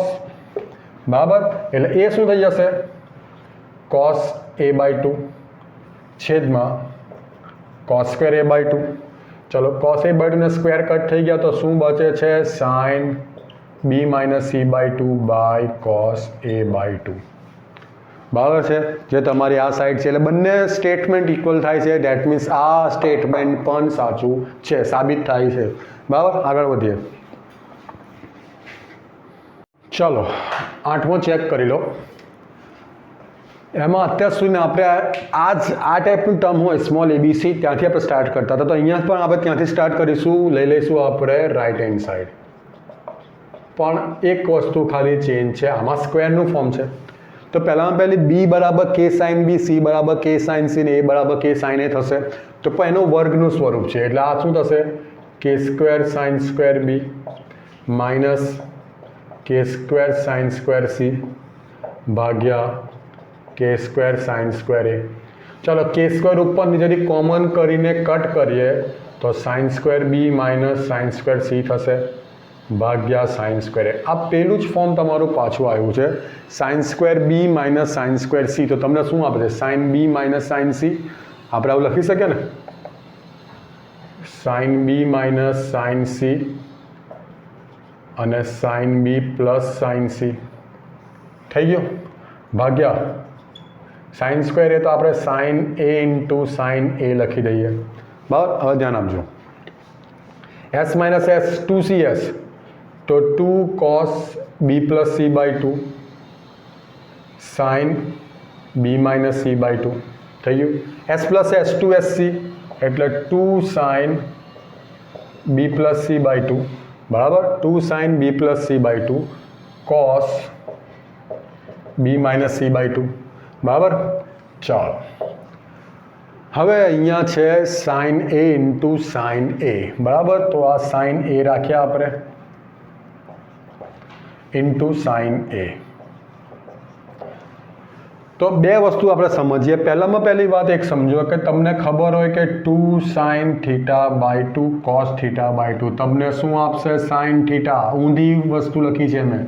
બરાબર? એટલે એ શું થઈ જશે? cos a/2 છેદમાં cos સ્ક્વેર a/2. ચલો cos a/2 ને સ્ક્વેર કટ થઈ ગયા તો શું બચે છે? sin b minus c by 2 by cos a/2. બરાબર છે? જે તમારી આ સાઈડ છે એટલે બંને સ્ટેટમેન્ટ ઇક્વલ થાય છે. ધેટ મીન્સ આ સ્ટેટમેન્ટ પણ સાચું છે, સાબિત થાય છે. બરાબર? આગળ વધીએ. ચલો 8મો ચેક કરી લો. એમાં અત્યાર સુધી આપણે આ ટાઈપનું ટર્મ હોય સ્મોલ abc ત્યાંથી આપણે સ્ટાર્ટ કરતા હતા. તો અહીંયા પણ આપણે ત્યાંથી સ્ટાર્ટ કરીશું. લઈ લઈશું આપણે રાઈટ હેન્ડ સાઈડ. પણ એક વસ્તુ ખાલી ચેન્જ છે. આમાં સ્ક્વેરનું ફોર્મ છે. તો પહેલામાં પહેલી b બરાબર k sin b, c બરાબર k sin c ને a બરાબર k sin a થશે. તો પણ એનું વર્ગનું સ્વરૂપ છે એટલે આ શું થશે? k square sin square b minus k square sin square c ભાગ્યા k square sin square a. ચાલો k સ્ક્વેર ઉપર નીચેથી કોમન કરીને કટ કરીએ તો sin square b minus sin square c થશે ભાગ્યા sin સ્ક્વેર a. આ પેલું જ ફોર્મ તમારું પાછું આવ્યું છે. sin square b minus sin square c. તો તમને શું આપે છે? sin b minus sin c. આપણે આવું લખી શકીએ ને? sin b minus sin c અને sin b plus sin c થઈ ગયો ભાગ્યા sin સ્ક્વેર એ તો આપણે sin a into sin a લખી દઈએ. બરાબર? હવે ધ્યાન આપજો. s માઇનસ s 2cs તો 2 cos b plus c by 2 sin b minus c by 2 થઈ ગયું. s પ્લસ s 2sc એટલે 2 sin b plus c by 2 બરાબર. 2 sin b plus c by 2 cos b minus c by 2 બરાબર. ચાલો હવે અહીંયા છે sin a into sin a બરાબર. તો આ sin a રાખ્યા આપણે ઇન્ટુ sin a. તો બે વસ્તુ આપણે સમજીએ. પહેલામાં પહેલી વાત એક સમજો કે તમને ખબર હોય કે 2 sin theta by 2 cos theta by 2 તમને શું આપશે? sin theta. ઊંધી વસ્તુ લખી છે મેં.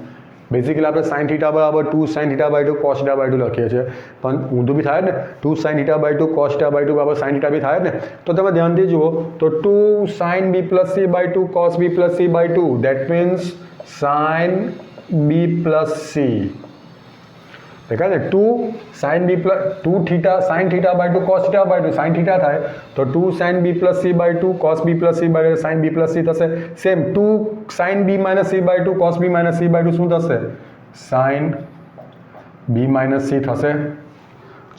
બેઝિકલી આપણે sin થીટા બરાબર 2 sin theta by 2 cos theta by 2 લખીએ છીએ, પણ ઊંધું બી થાય ને. 2 sin theta by 2 cos theta by 2 બરાબર sin થીટા બી થાય ને. તો તમે ધ્યાનથી જુઓ તો 2 sin b plus c by 2 cos b plus c by 2 that means sin b plus c. દેખાય ને? 2 sin b plus 2 theta sin theta by 2 cos theta by 2 sin theta થાય તો 2 sin b plus c by 2 cos b plus c by 2 sin b plus c થશે. Same 2 sin b minus c by 2 cos b minus c by 2 શું થશે? sin b minus c થશે.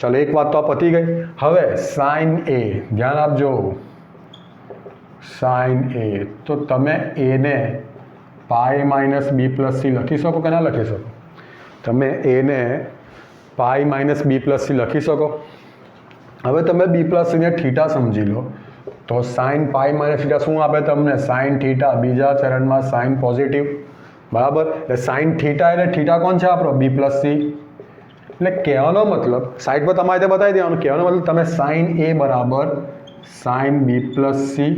ચાલો એક વાત તો આ પતી ગઈ. હવે sin a ધ્યાન આપજો. sin a તો તમે a ને pi minus b plus c લખી શકો કે ના લખી શકો? તમે a ને pi minus b plus c લખી શકો? હવે તમે બી પ્લસ સીને થીટા સમજી લો તો સાઇન પાઈ માઇનસ થીટા શું આપે તમને? Sine theta. બીજા ચરણમાં સાઇન પોઝિટિવ, બરાબર. એટલે સાઇન થીટા એટલે થીટા કોણ છે આપણો? બી પ્લસ સી. એટલે કહેવાનો મતલબ સાઈડ પર તમારે તે બતાવી દેવાનું. કહેવાનો મતલબ તમે સાઇન એ બરાબર સાઇન બી પ્લસ સી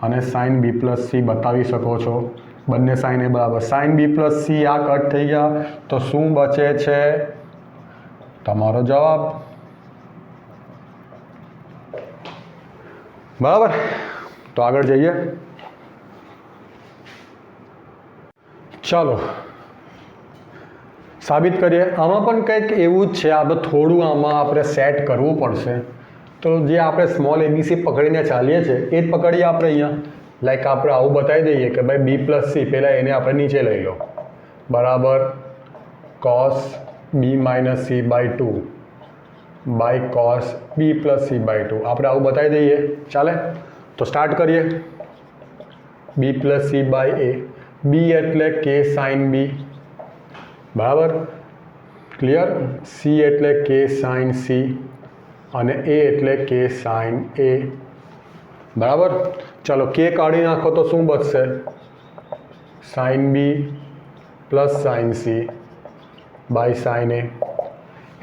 અને સાઇન બી પ્લસ સી બતાવી શકો છો. બંને સાઇન એ બરાબર. સાઇન બી પ્લસ સી આ કટ થઈ ગયા તો શું બચે છે? તમારો જવાબ. બરાબર. તો આગળ જઈએ. ચાલો સાબિત કરીએ. આમાં પણ કંઈક એવું જ છે. આપણે થોડું આમાં આપણે સેટ કરવું પડશે. તો જે આપણે સ્મોલ એબીસી પકડીને ચાલીએ છીએ એ જ પકડીએ આપણે અહીંયા. લાઈક આપણે આવું બતાવી દઈએ કે ભાઈ બી પ્લસ સી, પહેલાં એને આપણે નીચે લઈ લો, બરાબર cos B minus C by 2 by cos B plus C by 2. આપણે આવું બતાવી દઈએ, ચાલે? તો સ્ટાર્ટ કરીએ. B plus C by A. B એટલે કે સાઇન બી, બરાબર, ક્લિયર. સી એટલે કે સાઇન સી અને એ એટલે કે સાઇન એ, બરાબર. ચાલો કે કાઢી નાખો તો શું બચશે? Sine B plus sine C by sine A.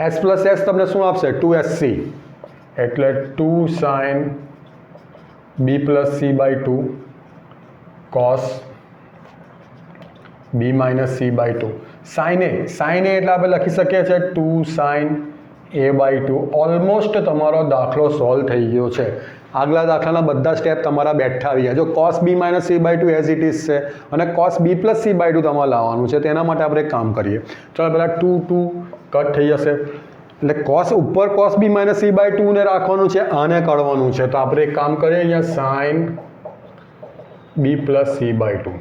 S plus S તમને શું આપશે? 2SC એટલે 2 sine B plus C by 2 cos B minus C by 2. Sine A એટલે આપણે લખી શકીએ છીએ 2 સાઇન એ બાય 2. ઓલમોસ્ટ તમારો દાખલો સોલ્વ થઈ ગયો છે. આગલા દાખલાના બધા સ્ટેપ તમારા બેઠા આવી ગયા. જો cos B minus C by 2 as it is છે અને cos B plus C by 2 તમારે લાવવાનું છે. તેના માટે આપણે એક કામ કરીએ. ચાલો પહેલાં 2 કટ થઈ જશે એટલે કોસ ઉપર cos B minus C by 2 ને રાખવાનું છે, આને કાઢવાનું છે. તો આપણે એક કામ કરીએ, અહીંયા sine B plus C by 2.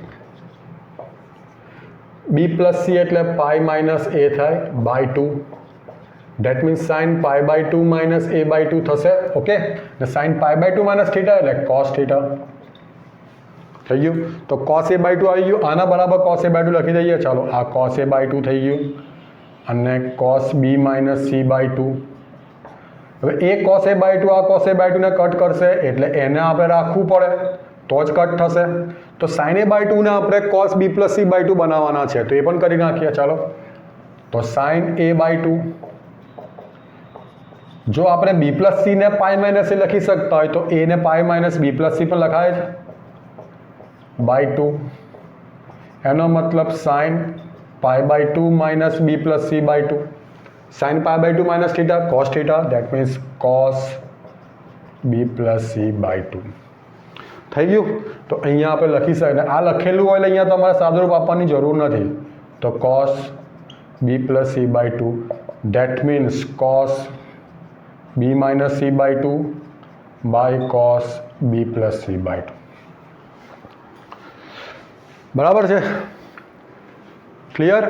B plus C એટલે પાઈ માઇનસ એ થાય by 2. That means sine pi by 2 minus A by 2 થશે. ઓકે. ને sine pi by 2 minus theta એટલે કોસ થીટા થઈ ગયું. તો કોસ એ બાય 2 આવી ગયું. આના બરાબર કોસ એ બાય 2 લખી દઈએ. ચાલો આ કોસ એ બાય 2 થઈ ગયું અને cos B minus C by 2. હવે એ કોસ એ બાય 2 આ કોસ એ બાય 2 ને કટ કરશે એટલે એને આપણે રાખવું પડે તો જ કટ થશે. તો સાઇન એ બાય 2 ને આપણે cos B plus C by 2 બનાવવાના છે તો એ પણ કરી નાખીએ. ચાલો તો સાઇન એ બાય 2. જો આપણે બી પ્લસ સી ને પાઈ માઇનસ એ લખી શકતા હોય તો એ ને pi minus B plus C પણ લખાય છે બાય 2. એનો મતલબ sine pi by 2 minus B plus C by 2. Sine pi by 2 minus theta cos theta, that means cos B plus C by 2 થઈ ગયું. તો અહીંયા આપણે લખી શકીએ. આ લખેલું હોય એટલે અહીંયા તમારે સાદુરૂપ આપવાની જરૂર નથી. તો cos B plus C by 2 that means cos B minus C by 2 by cos B plus C by 2. બરાબર છે? ક્લિયર?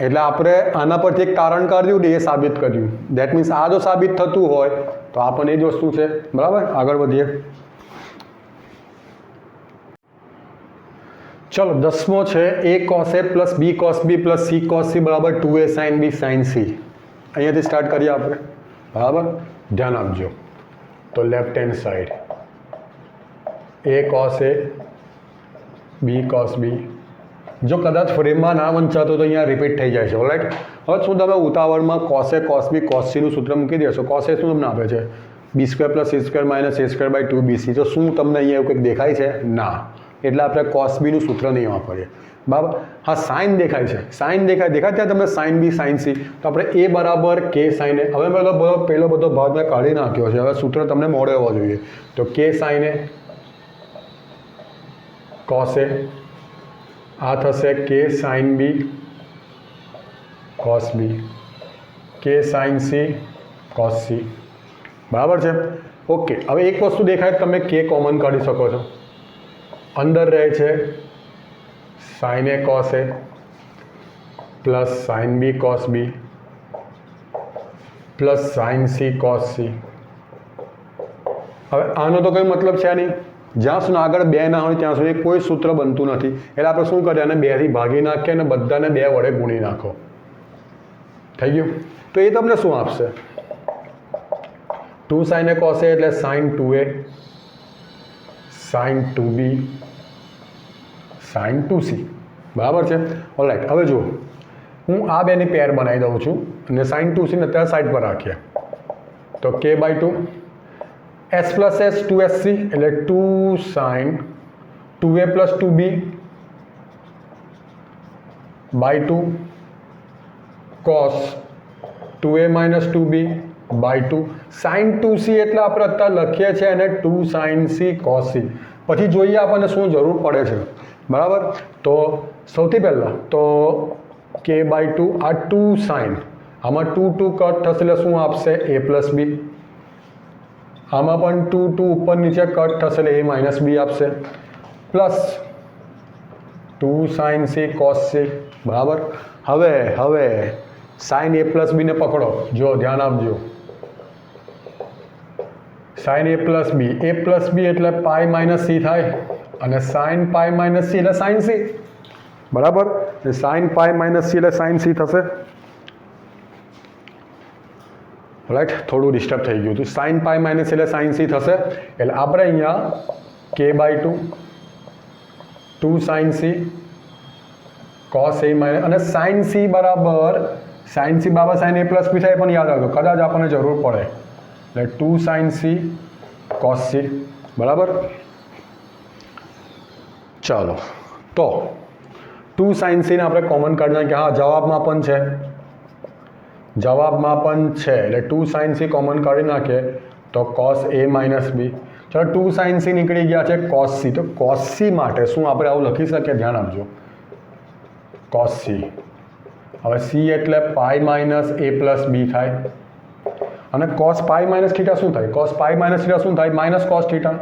એટલે આપણે આના પરથી એક કારણ કાઢ્યું ને એ સાબિત કર્યું. દેટ મીન્સ આ જો સાબિત થતું હોય તો આ પણ એ જ વસ્તુ છે. બરાબર. આગળ વધીએ. ચલો 10મો છે a cos A plus b cos B plus C cos c બરાબર 2a sine b sine c. અહીંયાથી સ્ટાર્ટ કરીએ આપણે. બરાબર. ધ્યાન આપજો. તો left hand side a cos a b cos b. જો કદાચ ફ્રેમમાં ના વંચાતો તો અહીંયા રિપીટ થઈ જાય છે. ઓલરાઈટ. હવે શું તમે ઉતાવળમાં કોસ એ કોસ બી કોસ સીનું સૂત્ર મૂકી દેશો? કોસ એ શું તમને આપે છે? B square plus C square minus A square by 2bc. તો શું તમને અહીંયા એવું કંઈક દેખાય છે? ના. એટલે આપણે કોસ બીનું સૂત્ર નહીં વાપરીએ. બરાબર. હા સાઇન દેખાય છે. સાઇન દેખાય ત્યાં તમને સાઇન બી સાઇન સી. તો આપણે એ બરાબર કે સાઇન એ. હવે પહેલો બધો ભાગ મેં કાઢી નાખ્યો છે. હવે સૂત્ર તમને મોડે હોવો જોઈએ. તો કે સાઇન એ કોસ એ, આ થશે કે સાઇન બી કોસ બી, કે સાઇન સી કોસ સી. બરાબર છે? ઓકે. હવે એક વસ્તુ દેખાય તમે કે કોમન કાઢી શકો છો. અંદર રહે છે સાઇન એ કોસ એ પ્લસ સાઇન બી કોસ બી plus sine C cos C. હવે આનો તો કંઈ મતલબ છે નહીં. જ્યાં સુધી આગળ 2 ના હોય ત્યાં સુધી કોઈ સૂત્ર બનતું નથી. એટલે આપણે શું કરીએ? અને 2 થી ભાગી નાખીએ અને બધાને 2 વડે ગુણી નાખો. થઈ ગયું? તો એ તમને શું આપશે? 2 sin a cos a એટલે sin 2a sin 2b sin 2c બરાબર છે. ઓલરાઈટ, હવે જુઓ હું આ બેની પેર બનાવી દઉં છું અને sin 2c ને અત્યારે સાઈડ પર રાખીએ તો k/2 s plus s 2sc એટલે 2 sin 2a plus 2b by 2 cos 2a minus 2b by 2 sin 2c એટલે આપણે અત્યારે લખીએ છીએ અને 2 sin c cos c. પછી જોઈએ આપણને શું જરૂર પડે છે. બરાબર, તો સૌથી પહેલાં તો k/2 આ 2 sin આમાં 2 કટ થશે એટલે શું આપશે a પ્લસ b. આમાં પણ 2 ઉપર નીચે કટ થશે એટલે a માઇનસ b આપશે plus 2 sin c cos c. બરાબર, હવે sin a પ્લસ b ને પકડો, જો ધ્યાન આપજો. sin a પ્લસ b એટલે પાઈ માઇનસ c થાય અને sin પાઈ માઇનસ c એટલે sin c. બરાબર, sin પાઈ માઇનસ c એટલે sin c થશે. રાઈટ, થોડું ડિસ્ટર્બ થઈ ગયું હતું. sin પાઈ માઇનસ એટલે sin c થશે એટલે આપણે અહીંયા k/2 2 sin c cos a minus અને sin c બરાબર sin a પ્લસ b થાય પણ યાદ રાખજો, કદાચ આપણને જરૂર પડે એટલે 2 sin c cos c. બરાબર, ચાલો તો 2 sin c ને આપણે કોમન કાઢી નાખીએ. હા, જવાબમાં પણ છે એટલે 2 sin c કોમન કાઢી નાખીએ તો cos a માઇનસ b. ચાલો 2 sin c નીકળી ગયા છે cos c, તો cos c માટે શું આપણે આવું લખી શકીએ? ધ્યાન આપજો, cos c. હવે c એટલે pi minus a plus b થાય અને cos પાઈ માઇનસ થીટા શું થાય? cos પાઈ માઇનસ થીટા શું થાય? માઇનસ cos થીટા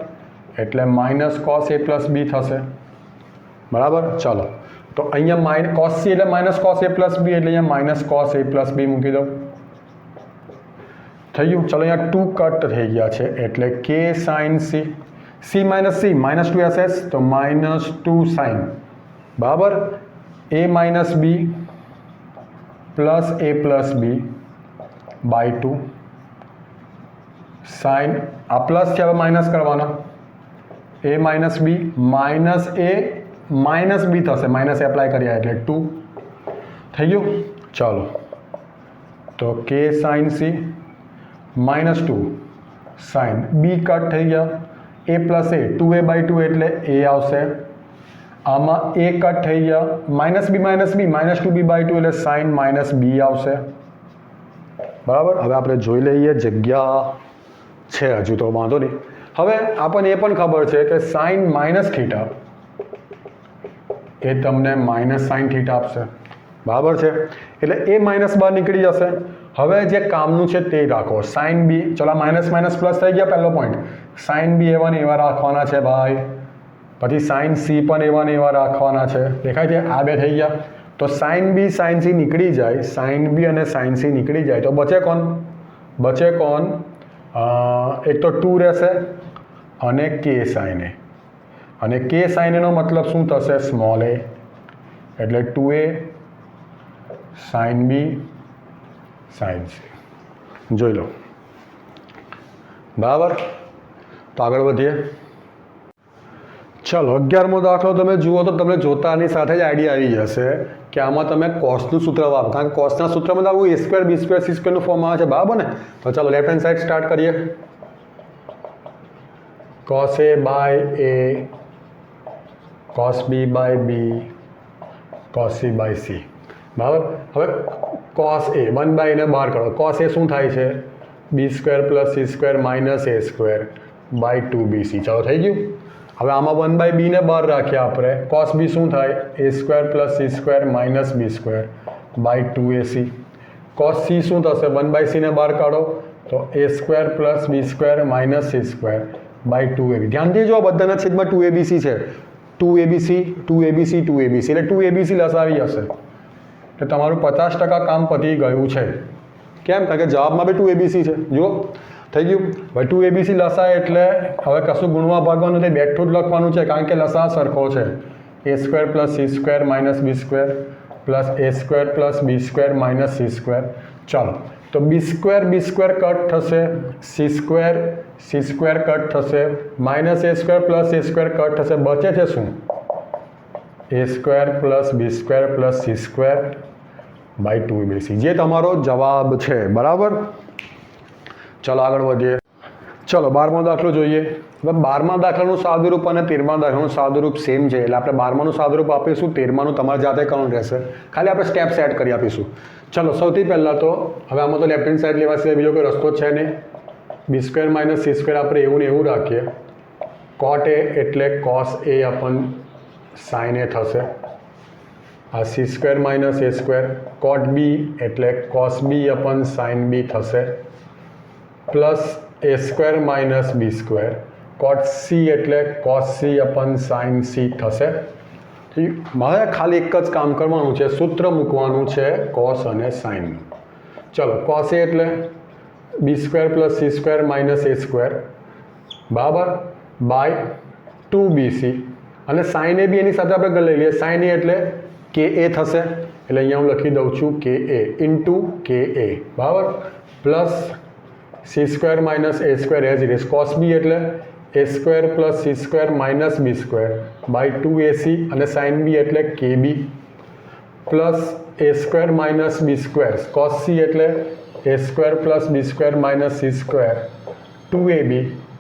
એટલે minus cos a plus b થશે. બરાબર, ચાલો તો અહીંયા cos c એટલે minus cos a plus b એટલે અહીંયા minus cos a plus b મૂકી દઉં. થઈ ગયું. ચાલો અહીંયા 2 કટ થઈ ગયા છે એટલે k sin c minus 2ss તો માઇનસ 2 sin. બરાબર, a minus b plus a plus b by 2 sin આ પ્લસ છે, હવે માઇનસ કરવાના. a minus b minus a minus b થશે, માઇનસ એપ્લાય કર્યા એટલે 2 થઈ ગયું. ચાલો તો k sin c minus 2 sin b cut થઈ ગયા, a plus a 2a by 2 એટલે a આવશે. આમાં a કટ થઈ ગયા, minus b minus 2b by 2 એટલે sin માઇનસ b આવશે. બરાબર, હવે આપણે જોઈ લઈએ, જગ્યા છે હજુ તો વાંધો નહીં. હવે આપણને એ પણ ખબર છે કે sin માઇનસ થીટા એ તમને માઇનસ sin થીટા આપશે. બરાબર છે, એટલે એ માઇનસ બહાર નીકળી જશે. હવે જે કામનું છે તે રાખો. sin b, ચલો માઇનસ માઇનસ પ્લસ થઈ ગયા પહેલો પોઈન્ટ. sin b એવા ને એવા રાખવાના છે ભાઈ. પછી sin c પણ એવા ને એવા રાખવાના છે. દેખાય છે? આ બે થઈ ગયા. તો sin b sin c નીકળી જાય, sin b અને sin c નીકળી જાય તો બચે કોણ? એક તો 2 રહેશે અને k sin a, અને k sin a નો મતલબ શું થશે? સ્મોલ a એટલે 2a sin b sin c. જોઈ લો. બરાબર, તો આગળ વધીએ. ચાલો 11મો દાખલો તમે જુઓ તો તમને જોતાની સાથે જ આઈડિયા આવી જશે કે આમાં તમે કોસનું સૂત્ર વાપરો, કારણ કે કોસના સૂત્રમાં આવું a square b square c સ્ક્વેરનું ફોર્મ આવે છે. બરાબર ને? તો ચાલો લેફ્ટ હેન્ડ સાઈડ સ્ટાર્ટ કરીએ. cos a by a cos b by b cos c by c. બરાબર, હવે cos a 1 બાય એને બહાર કાઢો. cos a શું થાય છે? b square plus c square minus a square by 2bc. ચાલો થઈ ગયું. હવે આમાં 1 બાય b ને બહાર રાખ્યા આપણે. cos b શું થાય? a square plus c square minus b square by 2ac. cos c શું થશે? 1 બાય c ને બહાર કાઢો તો a square plus b square minus c square by 2ab. ધ્યાનથી જો બધાના છેદમાં 2abc છે. 2abc એટલે 2abc લસાવી જશે એટલે તમારું 50% કામ પતી ગયું છે. કેમ? કારણ કે જવાબમાં બી 2abc છે. જુઓ થઈ ગયું. ભાઈ 2abc લસાય એટલે હવે કશું ગુણવા ભાગવાનું નથી, બેઠું જ લખવાનું છે કારણ કે લસા સરખો છે. a square plus c square minus b square plus a square plus b square minus c square. ચાલો તો બી સ્ક્વેર કટ થશે, સી સ્ક્વેર કટ થશે, માઇનસ એ સ્ક્વેર પ્લસ એ સ્ક્વેર કટ થશે, બચે છે શું? A square plus b square plus C square by 2abc, જે તમારો જવાબ છે. બરાબર, ચલો આગળ વધીએ. ચલો 12મો દાખલો જોઈએ. હવે 12મા દાખલાનું સાદુરૂપ અને 13મા દાખલાનું સાદુરૂપ સેમ છે, એટલે આપણે 12માનું સાદુરૂપ આપીશું, 13માનું તમારે જાતે કરવાનું રહેશે. ખાલી આપણે સ્ટેપ સેટ કરી આપીશું. ચલો સૌથી પહેલાં તો હવે આમાં તો લેફ્ટ હેન્ડ સાઈડ લેવા સિવાય બીજો કોઈ રસ્તો છે નહીં. બી સ્ક્વેર માઇનસ સી સ્ક્વેર આપણે એવું ને એવું રાખીએ. કોટ એ એટલે કોસ એ અપન સાઇન એ થશે. આ સી સ્ક્વેર માઇનસ એ સ્ક્વેર, કોટ બી એટલે કોસ બી અપન સાઇન બી થશે, પ્લસ એ સ્ક્વેર માઇનસ બી સ્ક્વેર, કોટ સી એટલે કોસ સી અપન સાઇન સી થશે. મારે ખાલી એક જ કામ કરવાનું છે, સૂત્ર મૂકવાનું છે કોસ અને સાઇનનું. ચલો કોસ એ એટલે b square plus C square minus એ સ્ક્વેર બરાબર બાય 2bc, અને સાઇન એ બી એની સાથે આપણે લઈ લઈએ. સાઇન એ એટલે કે એ થશે, એટલે અહીંયા હું લખી દઉં છું કે એ ઇન્ટુ કે એ બરાબર, plus C square minus A square as it is, cos b એટલે a square plus C square minus B square by 2ac, અને સાઇન બી એટલે કે બી, પ્લસ એ સ્ક્વેર માઇનસ બી સ્ક્વેર, કોસ સી એટલે a square plus b square minus C square 2ab,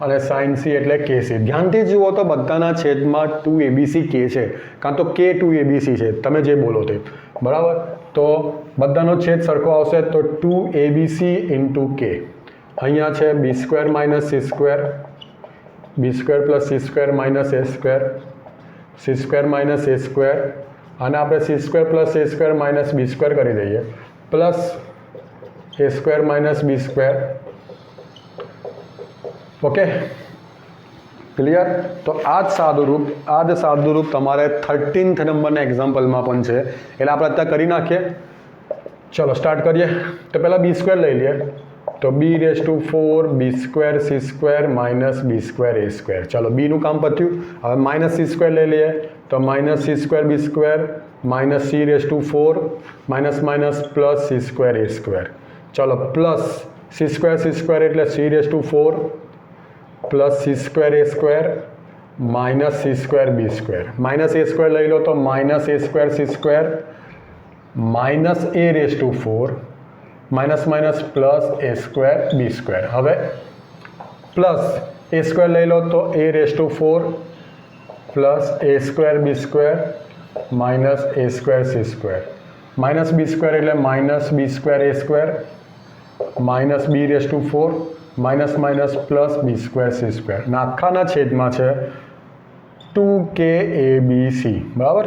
અને sign c એટલે કે C. ધ્યાનથી જુઓ તો બધાના છેદમાં 2abc કે છે, કાં તો કે 2abc છે, તમે જે બોલો તે બરાબર. તો બધાનો છેદ સરખો આવશે, તો 2abc ઇન્ટુ કે. અહીંયા છે b square minus C square, બી square plus C square minus એ સ્ક્વેર, સી સ્ક્વેર માઇનસ એ સ્ક્વેર, અને આપણે સી સ્ક્વેર પ્લસ એ સ્ક્વેર માઇનસ બી સ્ક્વેર કરી દઈએ, પ્લસ એ સ્ક્વેર માઇનસ બી સ્ક્વેર. Okay clear? તો આ જ સાદુરૂપ તમારે 13th નંબરના એક્ઝામ્પલમાં પણ છે, એટલે આપણે અત્યારે કરી નાખીએ. ચલો સ્ટાર્ટ કરીએ. તો પહેલાં બી સ્ક્વેર લઈ લઈએ. તો B raise to 4 B square C square minus B square A square. ચલો બીનું કામ પત્યું. હવે માઇનસ સી સ્ક્વેર લઈ લઈએ. તો minus C square B square minus C raise to 4 minus minus plus C square A square. ચલો plus C square એટલે C raise to 4 plus C square A square minus C square B square. Minus A square લઈ લો તો minus A square C square minus A raise to 4 minus minus plus A square B square. હવે plus એ square લઈ લો તો એ raise to 4 plus A square B square minus A square C square. Minus B square એટલે minus B square A square minus B raise to 4 minus minus plus b square C square. આખાના છેદમાં છે 2kabc બરાબર.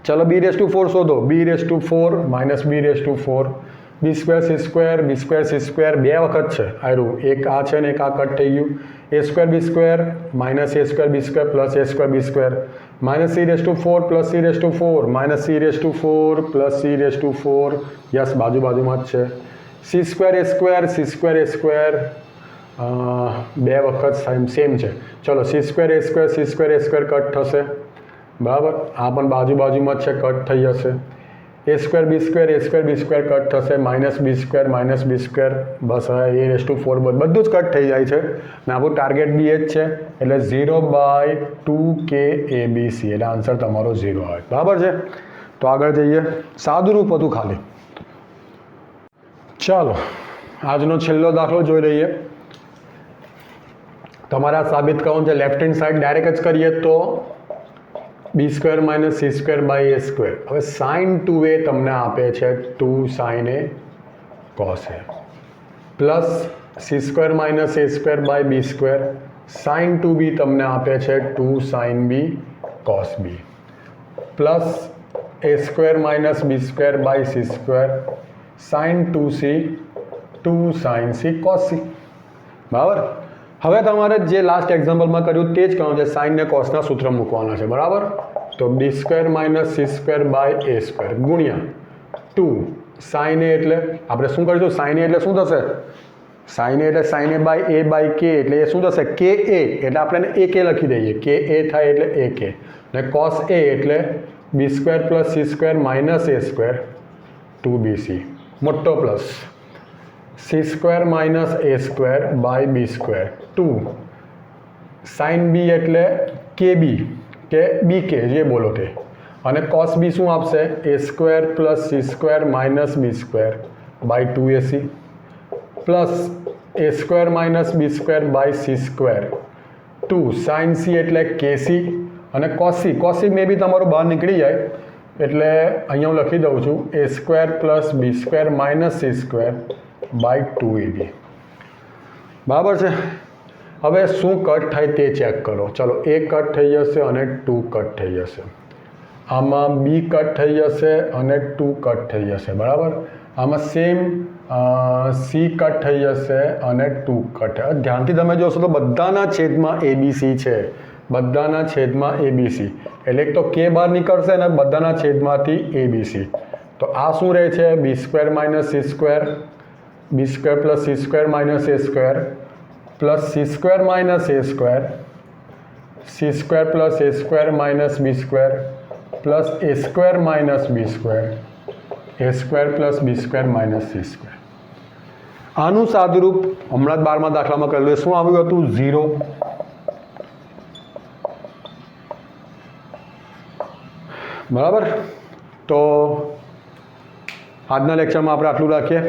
ચલો બી raise to 4 શોધો. B raise to 4 minus B raise to 4 B square C square બે વખત છે આયરું, એક આ છે ને એક આ કટ થઈ ગયું. A square B square minus A square B square plus A square B square minus C raise to 4 plus c raise to 4 minus C raise to 4 plus c raise to 4. Yes, બાજુમાં જ છે. C square એ square બે વખત same છે. ચલો C square એ square cut થશે બરાબર. આ પણ બાજુમાં જ છે, કટ થઈ જશે. એ સ્ક્વેર બી સ્ક્વેર કટ થશે, માઇનસ બી સ્ક્વેર બસ હવે એ રેસ ટુ 4 બધું જ કટ થઈ જાય છે. ને આપણું ટાર્ગેટ બી એ જ છે, એટલે 0/2kabc, એટલે આન્સર તમારો 0 આવે બરાબર છે. તો આગળ જઈએ. સાદુરૂપ હતું ખાલી. ચાલો આજનો છેલ્લો દાખલો જોઈ લઈએ. તમારે આ સાબિત કરવાનું છે. લેફ્ટ હેન્ડ સાઈડ ડાયરેક્ટ જ કરીએ તો b square minus C square by a square. હવે સાઇન 2a તમને આપે છે 2 sine A cos A, plus C square minus A square by b square. Sine 2b તમને આપે છે 2 sine B cos B, plus A square minus B square by c square sine 2c 2 sign C cos c બરાબર. હવે તમારે જે last એક્ઝામ્પલમાં કર્યું તે જ કરવાનું છે. સાઇન ને કોસના સૂત્ર મૂકવાના છે બરાબર. તો b square minus C square by a square ગુણ્યા 2 સાઇન એ એટલે આપણે શું કરીશું? સાઇન એ એટલે શું થશે? સાઇન એ એટલે સાઇન એ બાય કે, એટલે એ શું થશે? કે એ એટલે આપણે એ કે લખી દઈએ. કે એ થાય એટલે એ કે, ને કોસ એ એટલે b square plus C square minus એ સ્ક્વેર 2bc. મોટો plus C square minus A square by b square 2 sine b એટલે કે બી કે બી કે જે બોલો તે અને કોસ બી શું આપશે a square plus C square minus B square by 2ac plus A square minus B square by c square 2 sign c એટલે કેસી અને કોસી મે બી તમારું બહાર નીકળી જાય એટલે અહીંયા હું લખી દઉં છું a square plus b square minus C square by 2ab બરાબર છે। હવે શું કટ થાય તે ચેક કરો। ચલો એ કટ થઈ જશે અને 2 કટ થઈ જશે, આમાં બી કટ થઈ જશે અને 2 કટ થઈ જશે બરાબર, આમાં સેમ સી કટ થઈ જશે અને 2 કટ। ધ્યાનથી તમે જોશો તો બધાના છેદમાં એબીસી છે, બધાના છેદમાં એબીસી એટલે એક તો કે બહાર નીકળશે અને બધાના છેદમાંથી એબીસી। તો આ શું રહે છે b square minus C square, બી square plus C square minus એ square plus C square minus એ સ્ક્વેર, સી સ્ક્વેર પ્લસ એ સ્ક્વેર માઇનસ બી સ્ક્વેર પ્લસ એ સ્ક્વેર માઇનસ બી સ્ક્વેર, એ square plus b square minus C square. આનું સાદુરૂપ હમણાં જ 12મા દાખલામાં કરેલું શું આવ્યું હતું 0। બરાબર, તો આજના લેક્ચરમાં આપણે આટલું રાખીએ।